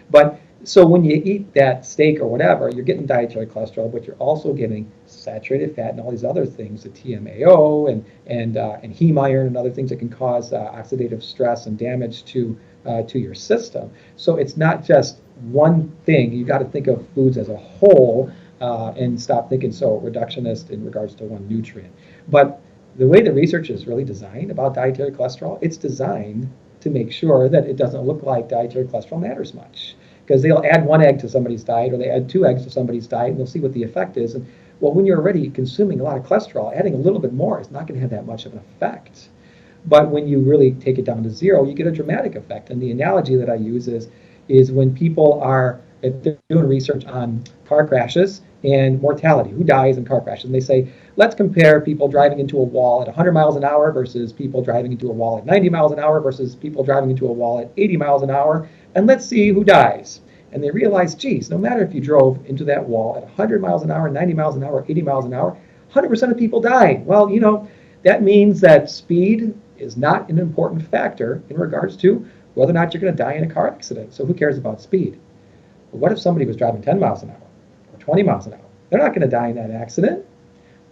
But so when you eat that steak or whatever, you're getting dietary cholesterol, but you're also getting saturated fat and all these other things, the TMAO and heme iron and other things that can cause oxidative stress and damage to your system. So it's not just one thing. You got to think of foods as a whole and stop thinking so reductionist in regards to one nutrient. But the way the research is really designed about dietary cholesterol, it's designed to make sure that it doesn't look like dietary cholesterol matters much. Because they'll add one egg to somebody's diet, or they add 2 eggs to somebody's diet, and they'll see what the effect is. And well, when you're already consuming a lot of cholesterol, adding a little bit more is not going to have that much of an effect. But when you really take it down to 0, you get a dramatic effect. And the analogy that I use is when people are if they're doing research on car crashes and mortality, who dies in car crashes, and they say, let's compare people driving into a wall at 100 miles an hour versus people driving into a wall at 90 miles an hour versus people driving into a wall at 80 miles an hour, and let's see who dies. And they realize, geez, no matter if you drove into that wall at 100 miles an hour, 90 miles an hour, 80 miles an hour, 100% of people die. Well, that means that speed is not an important factor in regards to whether or not you're going to die in a car accident. So who cares about speed? But what if somebody was driving 10 miles an hour or 20 miles an hour? They're not going to die in that accident.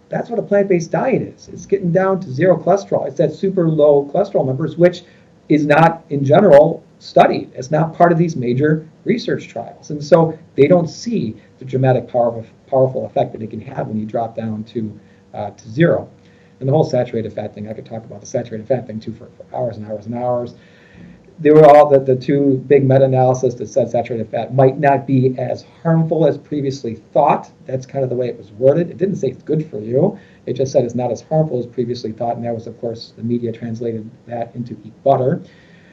That's what a plant-based diet is. It's getting down to zero cholesterol. It's that super low cholesterol numbers, which is not, in general, studied. It's not part of these major research trials. And so they don't see the dramatic, powerful effect that it can have when you drop down to zero. And the whole saturated fat thing, I could talk about the saturated fat thing too for hours and hours and hours. There were all the two big meta-analyses that said saturated fat might not be as harmful as previously thought. That's kind of the way it was worded. It didn't say it's good for you. It just said it's not as harmful as previously thought, and that was, of course, the media translated that into eat butter.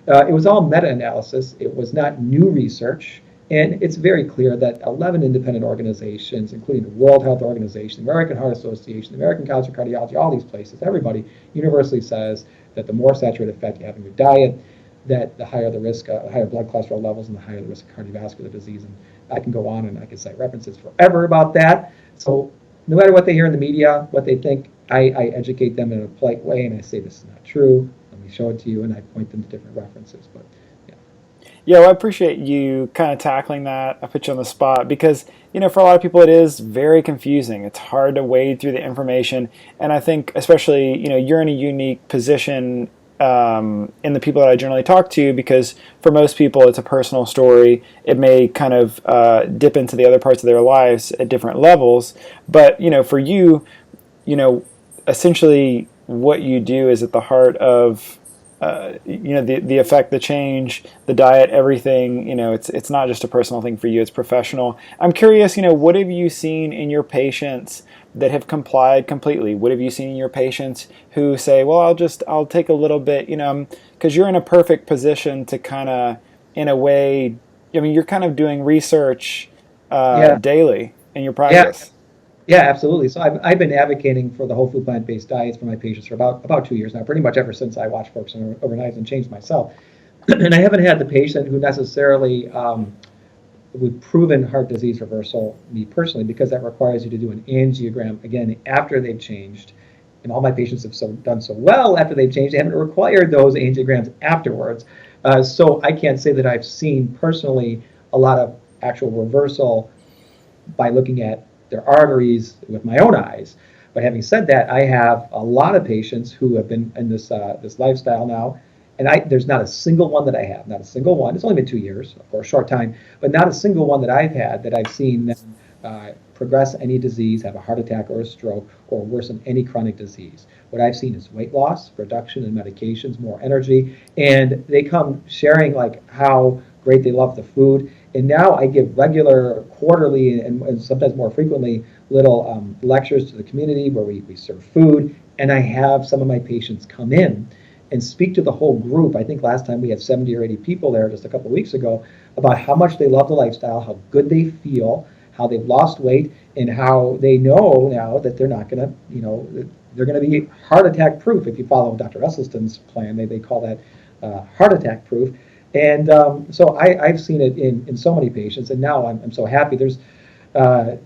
It was all meta-analysis. It was not new research. And it's very clear that 11 independent organizations, including the World Health Organization, the American Heart Association, the American College of Cardiology, all these places, everybody universally says that the more saturated fat you have in your diet, that the higher the risk, higher blood cholesterol levels, and the higher the risk of cardiovascular disease. And I can go on and I can cite references forever about that. So no matter what they hear in the media, what they think, I educate them in a polite way, and I say this is not true. Let me show it to you, and I point them to different references. But yeah, well, I appreciate you kind of tackling that. I put you on the spot because, for a lot of people, it is very confusing. It's hard to wade through the information. And I think especially, you're in a unique position in the people that I generally talk to, because for most people, it's a personal story. It may kind of dip into the other parts of their lives at different levels. But, for you, essentially what you do is at the heart of the effect, the change, the diet, everything. It's not just a personal thing for you; it's professional. I'm curious. What have you seen in your patients that have complied completely? What have you seen in your patients who say, "Well, I'll take a little bit," because you're in a perfect position to kind of, in a way, you're kind of doing research daily in your practice. Yeah, absolutely. So I've been advocating for the whole food plant-based diets for my patients for about 2 years now, pretty much ever since I watched folks overnight and changed myself. And I haven't had the patient who necessarily with proven heart disease reversal, me personally, because that requires you to do an angiogram again after they've changed. And all my patients have done so well after they've changed, they haven't required those angiograms afterwards. So I can't say that I've seen personally a lot of actual reversal by looking at their arteries with my own eyes. But having said that, I have a lot of patients who have been in this lifestyle now, and there's not a single one that I have, not a single one. It's only been 2 years, for a short time, but not a single one that I've had that I've seen them progress any disease, have a heart attack or a stroke, or worsen any chronic disease. What I've seen is weight loss, reduction in medications, more energy, and they come sharing like how great they love the food. And now I give regular, quarterly, and sometimes more frequently, little lectures to the community where we serve food. And I have some of my patients come in and speak to the whole group. I think last time we had 70 or 80 people there just a couple of weeks ago about how much they love the lifestyle, how good they feel, how they've lost weight, and how they know now that they're not going to, they're going to be heart attack proof if you follow Dr. Esselstyn's plan. They call that heart attack proof. And so I've seen it in so many patients, and now I'm so happy. There's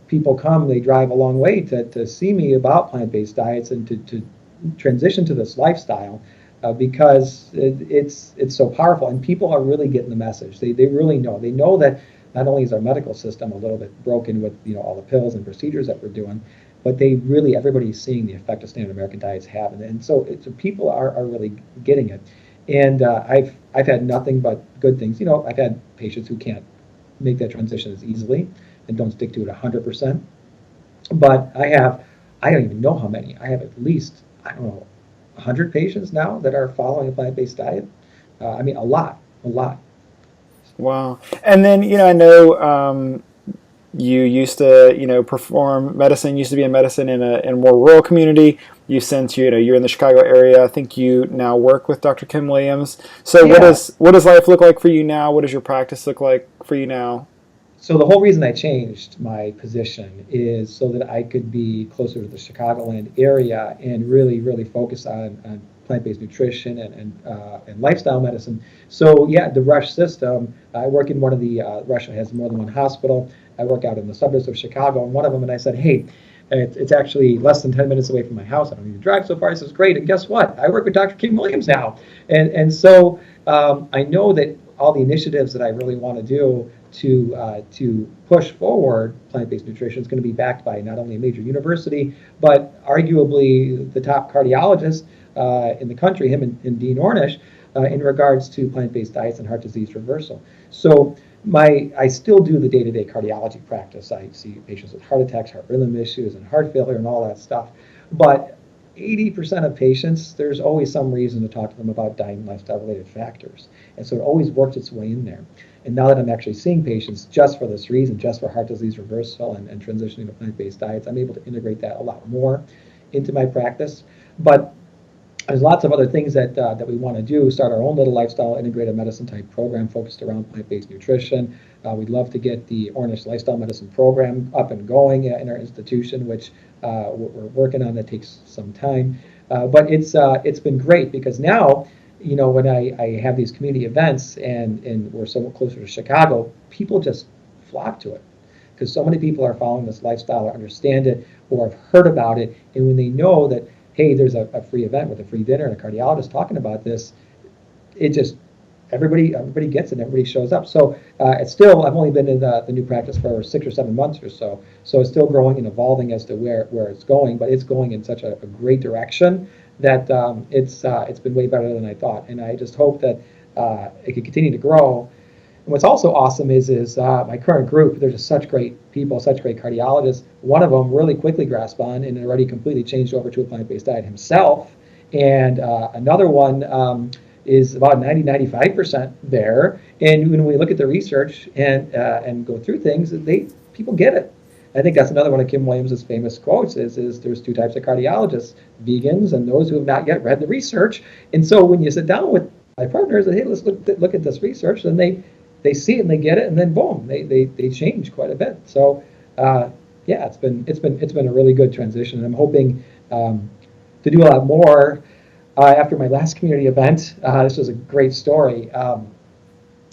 people come, they drive a long way to see me about plant-based diets and to transition to this lifestyle because it's so powerful, and people are really getting the message. They really know. They know that not only is our medical system a little bit broken with all the pills and procedures that we're doing, but everybody's seeing the effect of standard American diets have, and so people are really getting it. And I've had nothing but good things. I've had patients who can't make that transition as easily and don't stick to it 100%. But I don't even know how many. I have at least, 100 patients now that are following a plant-based diet. A lot. Wow. And then, I know you used to, perform medicine, used to be in medicine in a more rural community. Since you're in the Chicago area, I think you now work with Dr. Kim Williams. So yeah. What does life look like for you now? What does your practice look like for you now? So the whole reason I changed my position is so that I could be closer to the Chicagoland area and really, really focus on plant-based nutrition and lifestyle medicine. So yeah, the Rush system. I work in one of the Rush has more than one hospital. I work out in the suburbs of Chicago, and one of them. And I said, hey, it's actually less than 10 minutes away from my house. I don't even drive so far. He says, great. And guess what? I work with Dr. Kim Williams now, and so I know that all the initiatives that I really want to do to push forward plant-based nutrition is going to be backed by not only a major university, but arguably the top cardiologist in the country, him and Dean Ornish, in regards to plant-based diets and heart disease reversal. So I still do the day-to-day cardiology practice. I see patients with heart attacks, heart rhythm issues, and heart failure and all that stuff. But 80% of patients, there's always some reason to talk to them about diet and lifestyle-related factors. And so it always works its way in there. And now that I'm actually seeing patients just for this reason, just for heart disease reversal and transitioning to plant-based diets, I'm able to integrate that a lot more into my practice. But there's lots of other things that we want to do. Start our own little lifestyle integrated medicine type program focused around plant-based nutrition. We'd love to get the Ornish Lifestyle Medicine program up and going in our institution, which we're working on. That takes some time, but it's been great because now, when I have these community events and we're so closer to Chicago, people just flock to it because so many people are following this lifestyle or understand it or have heard about it, and when they know that, hey, there's a free event with a free dinner and a cardiologist talking about this, it just everybody gets it and everybody shows up. So it's still, I've only been in the new practice for 6 or 7 months or so, so it's still growing and evolving as to where it's going, but it's going in such a great direction that it's been way better than I thought, and I just hope that it can continue to grow. And what's also awesome is my current group, they're just such great people, such great cardiologists. One of them really quickly grasped on and already completely changed over to a plant-based diet himself. And another one is about 90-95% there. And when we look at the research and go through things, people get it. I think that's another one of Kim Williams' famous quotes is there's two types of cardiologists, vegans and those who have not yet read the research. And so when you sit down with my partners and, hey, let's look at this research, then they see it and they get it, and then boom, they change quite a bit. So yeah, it's been a really good transition, and I'm hoping to do a lot more after my last community event. This was a great story.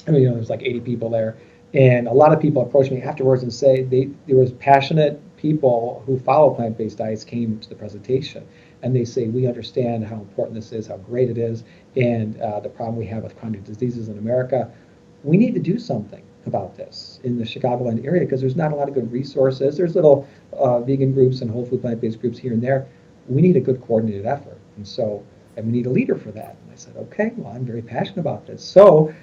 There's like 80 people there, and a lot of people approached me afterwards and say there was passionate people who follow plant-based diets came to the presentation, and they say, we understand how important this is, how great it is, and the problem we have with chronic diseases in America. We need to do something about this in the Chicagoland area because there's not a lot of good resources. There's little vegan groups and whole food plant-based groups here and there. We need a good coordinated effort, and we need a leader for that. And I said, okay, well, I'm very passionate about this. So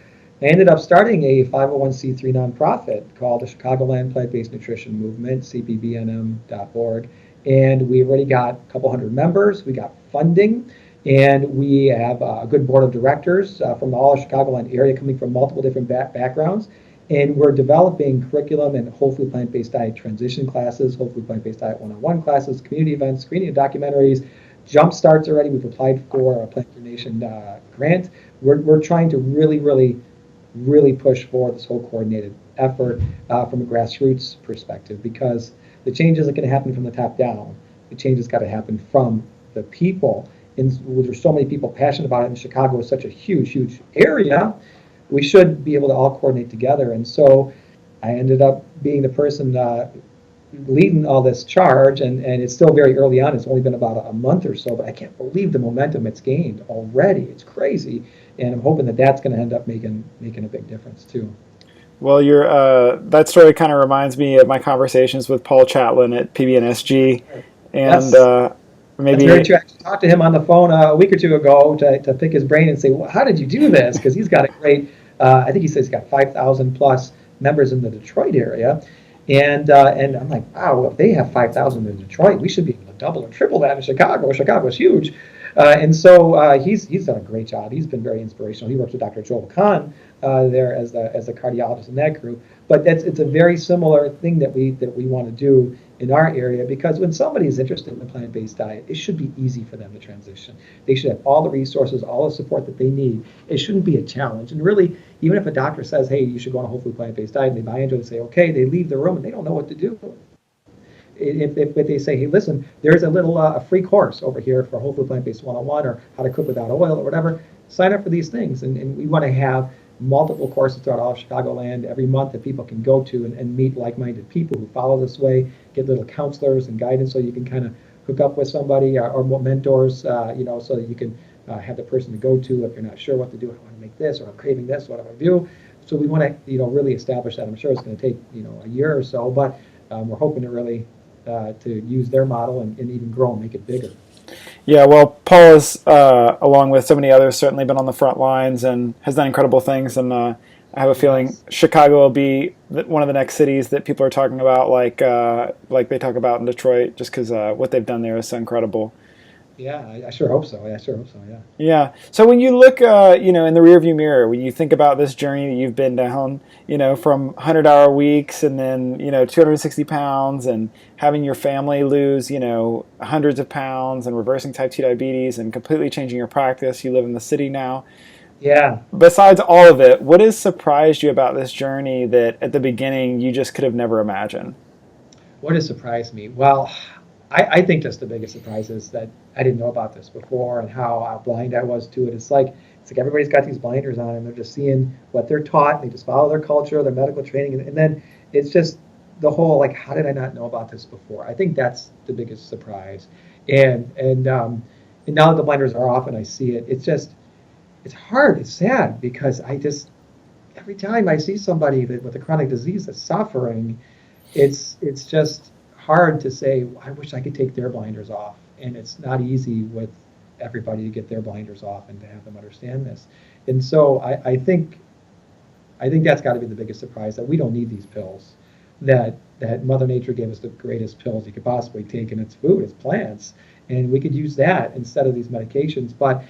I ended up starting a 501c3 nonprofit called the Chicagoland Plant-Based Nutrition Movement, cpbnm.org. And we already got a couple hundred members. We got funding. And we have a good board of directors from all of Chicagoland area coming from multiple different backgrounds. And we're developing curriculum and whole food plant-based diet transition classes, whole food plant-based diet one-on-one classes, community events, screening of documentaries, jump starts already. We've applied for a Plant for Nation grant. We're trying to really push for this whole coordinated effort from a grassroots perspective, because the change isn't going to happen from the top down. The change has got to happen from the people. And there's so many people passionate about it, and Chicago is such a huge area, we should be able to all coordinate together. And so I ended up being the person leading all this charge, and it's still very early on. It's only been about a month or so, but I can't believe the momentum it's gained already. It's crazy, and I'm hoping that that's going to end up making a big difference too. Well, that story kind of reminds me of my conversations with Paul Chatlin at PBNSG, and yes. Maybe that's very true. I actually talked to him on the phone a week or two ago to pick his brain and say, well, how did you do this? Because he's got a great, I think he says he's got 5,000 plus members in the Detroit area. And I'm like, wow, well, if they have 5,000 in Detroit, we should be able to double or triple that in Chicago. Chicago's huge. And so he's done a great job. He's been very inspirational. He works with Dr. Joel Kahn there as the cardiologist in that group. But it's a very similar thing that we want to do in our area, because when somebody is interested in a plant-based diet, it should be easy for them to transition. They should have all the resources, all the support that they need. It shouldn't be a challenge. And really, even if a doctor says, hey, you should go on a whole food plant-based diet, and they buy into it and say, okay, they leave the room and they don't know what to do. If they say, hey, listen, there's a little a free course over here for Whole Food Plant-Based 101 or how to cook without oil or whatever, sign up for these things. And we want to have multiple courses throughout all of Chicagoland every month that people can go to and meet like-minded people who follow this way, get little counselors and guidance so you can kind of hook up with somebody or mentors, so that you can have the person to go to if you're not sure what to do. I want to make this, or I'm craving this, what do I do? So we want to, really establish that. I'm sure it's going to take, a year or so, but we're hoping to really to use their model and even grow and make it bigger. Yeah, well, Paul has, along with so many others, certainly been on the front lines and has done incredible things. And I have a feeling Chicago will be one of the next cities that people are talking about, like they talk about in Detroit, just because what they've done there is so incredible. Yeah, I sure hope so. Yeah. Yeah. So when you look, in the rearview mirror, when you think about this journey that you've been down, from 100-hour weeks and then, 260 pounds and having your family lose, hundreds of pounds and reversing type 2 diabetes and completely changing your practice. You live in the city now. Yeah. Besides all of it, what has surprised you about this journey that at the beginning you just could have never imagined? What has surprised me? Well, I think just the biggest surprise is that I didn't know about this before and how blind I was to it. It's like everybody's got these blinders on and they're just seeing what they're taught. And they just follow their culture, their medical training, and then it's just the whole how did I not know about this before? I think that's the biggest surprise. And now that the blinders are off and I see it, it's hard. It's sad because every time I see somebody with a chronic disease that's suffering, it's just hard to say, I wish I could take their blinders off. And it's not easy with everybody to get their blinders off and to have them understand this. And so I think that's got to be the biggest surprise, that we don't need these pills, that Mother Nature gave us the greatest pills you could possibly take, and it's food, it's plants. And we could use that instead of these medications. But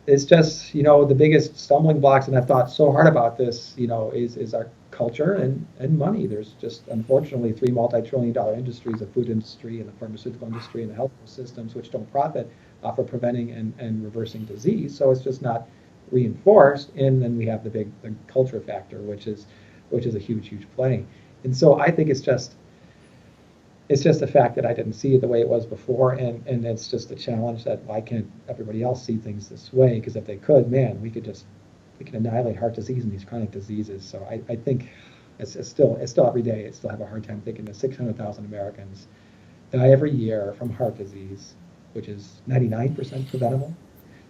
it's just, the biggest stumbling blocks, and I've thought so hard about this, is our culture and money. There's just, unfortunately, 3 multi-trillion-dollar industries, the food industry and the pharmaceutical industry and the health systems, which don't profit off of preventing and reversing disease. So it's just not reinforced. And then we have the culture factor, which is a huge, huge play. And so I think it's just the fact that I didn't see it the way it was before, and it's just a challenge that why can't everybody else see things this way? Because if they could, man, we could annihilate heart disease and these chronic diseases. So I think it's still every day, I still have a hard time thinking that 600,000 Americans die every year from heart disease, which is 99% preventable.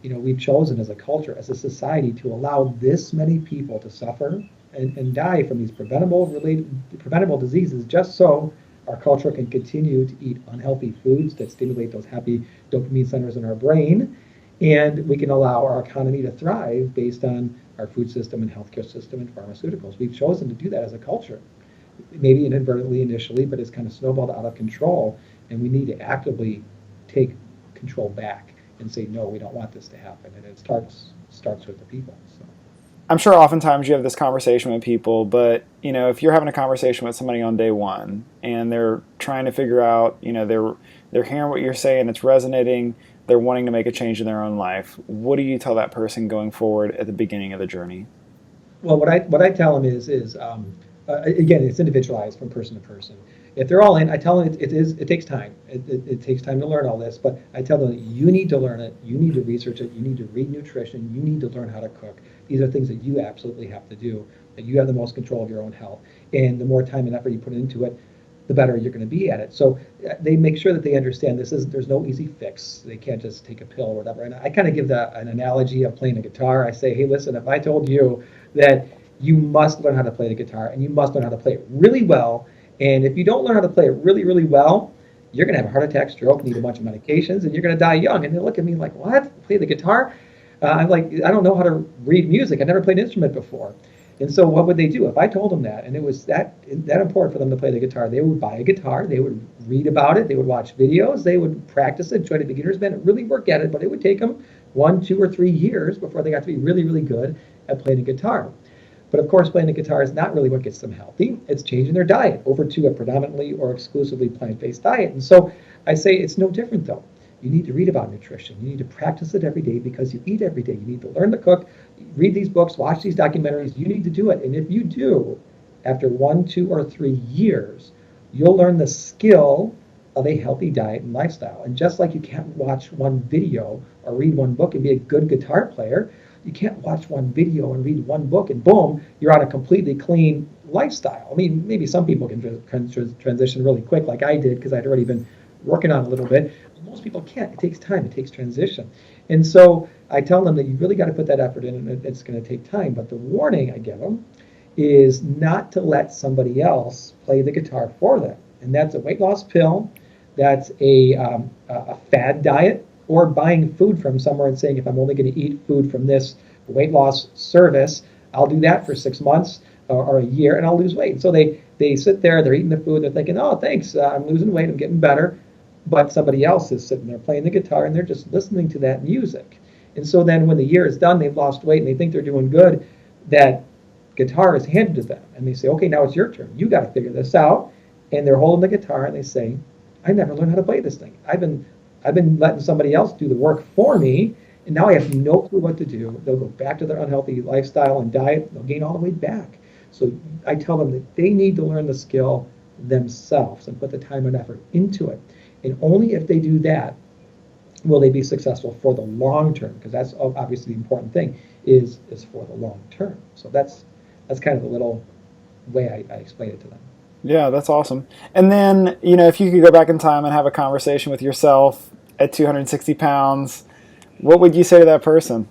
We've chosen as a culture, as a society, to allow this many people to suffer and die from these preventable diseases just so our culture can continue to eat unhealthy foods that stimulate those happy dopamine centers in our brain, and we can allow our economy to thrive based on our food system and healthcare system and pharmaceuticals. We've chosen to do that as a culture, maybe inadvertently initially, but it's kind of snowballed out of control, and we need to actively take control back and say, no, we don't want this to happen, and it starts with the people. So. I'm sure oftentimes you have this conversation with people, but if you're having a conversation with somebody on day one and they're trying to figure out, they're hearing what you're saying, it's resonating, they're wanting to make a change in their own life, what do you tell that person going forward at the beginning of the journey? Well, what I tell them is again, it's individualized from person to person. If they're all in, I tell them it takes time. It takes time to learn all this, but I tell them you need to learn it, you need to research it, you need to read nutrition, you need to learn how to cook. These are things that you absolutely have to do, that you have the most control of your own health. And the more time and effort you put into it, the better you're going to be at it. So they make sure that they understand there's no easy fix. They can't just take a pill or whatever. And I kind of give an analogy of playing a guitar. I say, hey, listen, if I told you that you must learn how to play the guitar and you must learn how to play it really well, and if you don't learn how to play it really, really well, you're going to have a heart attack, stroke, need a bunch of medications, and you're going to die young. And they look at me like, what? Play the guitar? I'm like, I don't know how to read music. I never played an instrument before. And so what would they do? If I told them that, and it was that important for them to play the guitar, they would buy a guitar, they would read about it, they would watch videos, they would practice it, join a beginner's band, really work at it, but it would take them 1, 2, or 3 years before they got to be really, really good at playing a guitar. But of course, playing the guitar is not really what gets them healthy. It's changing their diet over to a predominantly or exclusively plant-based diet. And so I say it's no different though. You need to read about nutrition. You need to practice it every day because you eat every day. You need to learn to cook, read these books, watch these documentaries. You need to do it. And if you do, after 1, 2, or 3 years, you'll learn the skill of a healthy diet and lifestyle. And just like you can't watch one video or read one book and be a good guitar player, you can't watch one video and read one book and boom, you're on a completely clean lifestyle. I mean, maybe some people can transition really quick like I did because I'd already been working on it a little bit. Most people can't. It takes time. It takes transition. And so I tell them that you really got to put that effort in and it's going to take time. But the warning I give them is not to let somebody else play the guitar for them. And that's a weight loss pill. That's a fad diet, or buying food from somewhere and saying, if I'm only going to eat food from this weight loss service, I'll do that for 6 months or a year and I'll lose weight. So they sit there, they're eating the food, they're thinking, oh, thanks, I'm losing weight, I'm getting better. But somebody else is sitting there playing the guitar and they're just listening to that music. And so then when the year is done, they've lost weight and they think they're doing good, that guitar is handed to them. And they say, okay, now it's your turn. You got to figure this out. And they're holding the guitar and they say, I never learned how to play this thing. I've been letting somebody else do the work for me, and now I have no clue what to do. They'll go back to their unhealthy lifestyle and diet. They'll gain all the weight back. So I tell them that they need to learn the skill themselves and put the time and effort into it. And only if they do that will they be successful for the long term, because that's obviously the important thing is for the long term. So that's kind of the little way I explain it to them. Yeah, that's awesome. And then, if you could go back in time and have a conversation with yourself at 260 pounds, what would you say to that person?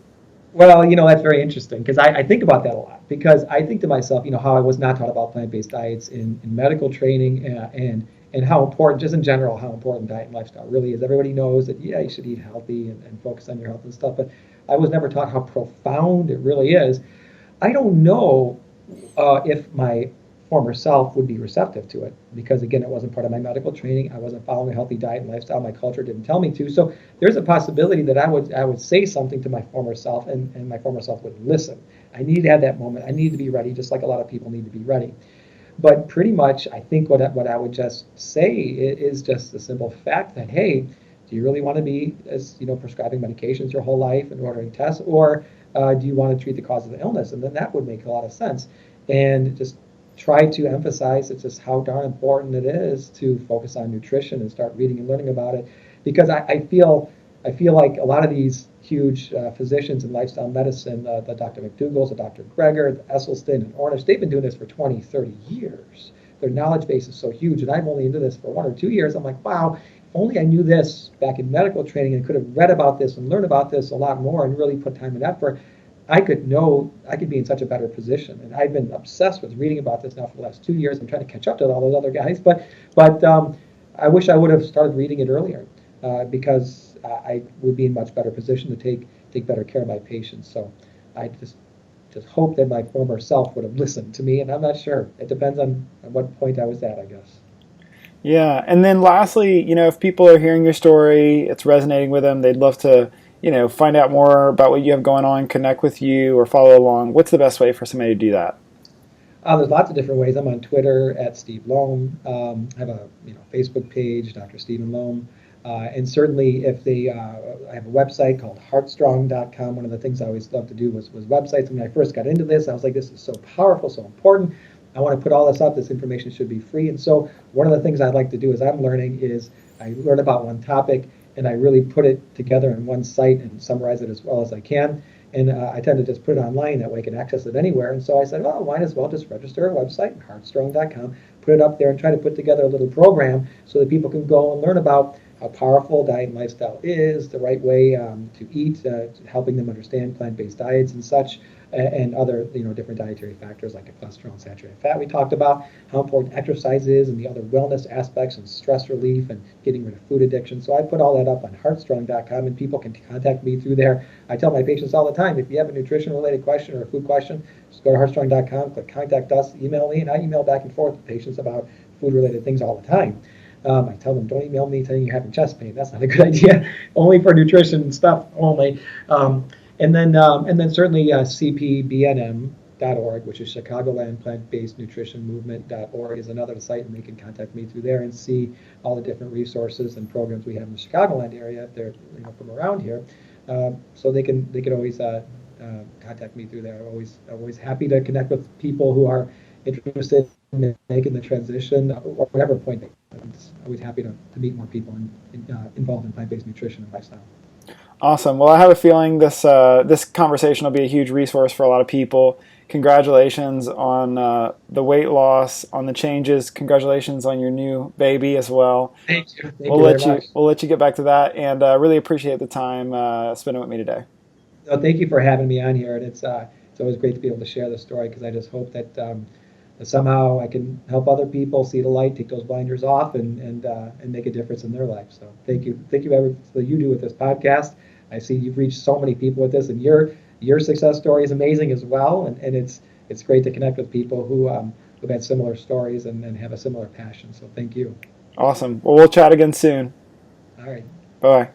Well, that's very interesting because I think about that a lot, because I think to myself, how I was not taught about plant-based diets in medical training and how important, just in general, how important diet and lifestyle really is. Everybody knows that, you should eat healthy and focus on your health and stuff, but I was never taught how profound it really is. I don't know if my former self would be receptive to it because, again, it wasn't part of my medical training. I wasn't following a healthy diet and lifestyle. My culture didn't tell me to. So there's a possibility that I would say something to my former self and my former self would listen. I need to have that moment. I need to be ready, just like a lot of people need to be ready. But pretty much, I think what I would just say is just the simple fact that, hey, do you really want to be prescribing medications your whole life and ordering tests, or do you want to treat the cause of the illness? And then that would make a lot of sense. And just try to emphasize it's just how darn important it is to focus on nutrition and start reading and learning about it, because I feel like a lot of these huge physicians in lifestyle medicine, the Dr. McDougall's, the Dr. Greger, the Esselstyn, and Ornish, they've been doing this for 20, 30 years. Their knowledge base is so huge, and I'm only into this for 1 or 2 years. I'm like, wow, if only I knew this back in medical training and could have read about this and learned about this a lot more and really put time and effort, I could be in such a better position. And I've been obsessed with reading about this now for the last 2 years. I'm trying to catch up to all those other guys, but I wish I would have started reading it earlier because I would be in much better position to take better care of my patients. So I just hope that my former self would have listened to me, and I'm not sure. It depends on what point I was at, I guess. Yeah, and then lastly, if people are hearing your story, it's resonating with them, they'd love to find out more about what you have going on, connect with you, or follow along. What's the best way for somebody to do that? There's lots of different ways. I'm on Twitter at Steve Lome. I have a Facebook page, Dr. Steven Lome. And certainly if I have a website called heartstrong.com. One of the things I always loved to do was websites. When I first got into this, I was like, this is so powerful, so important. I want to put all this up. This information should be free. And so one of the things I'd like to do as I'm learning is I learn about one topic and I really put it together in one site and summarize it as well as I can. And I tend to just put it online, that way I can access it anywhere. And so I said, well, might as well just register a website, heartstrong.com, put it up there and try to put together a little program so that people can go and learn about how powerful diet and lifestyle is, the right way to eat, helping them understand plant-based diets and such, and other different dietary factors like cholesterol and saturated fat we talked about, how important exercise is and the other wellness aspects and stress relief and getting rid of food addiction. So I put all that up on heartstrong.com and people can contact me through there. I tell my patients all the time, if you have a nutrition-related question or a food question, just go to heartstrong.com, click contact us, email me, and I email back and forth with patients about food-related things all the time. I tell them, don't email me telling you're having chest pain. That's not a good idea. Only for nutrition stuff only. And then certainly cpbnm.com CHPNM.org, which is Chicagoland Plant-Based Nutrition Movement.org is another site, and they can contact me through there and see all the different resources and programs we have in the Chicagoland area if they're from around here. So they can always contact me through there. I'm always happy to connect with people who are interested in making the transition or whatever point. I'm always happy to meet more people involved in plant-based nutrition and lifestyle. Awesome. Well, I have a feeling this conversation will be a huge resource for a lot of people. Congratulations on the weight loss, on the changes. Congratulations on your new baby as well. Thank you. We'll let you get back to that, and really appreciate the time spending with me today. No, thank you for having me on here, and it's always great to be able to share the story, because I just hope that somehow I can help other people see the light, take those blinders off, and make a difference in their life. So thank you everything that you do with this podcast. I see you've reached so many people with this, and your success story is amazing as well, and it's great to connect with people who've had similar stories and have a similar passion. So thank you. Awesome. Well, we'll chat again soon. All right. Bye.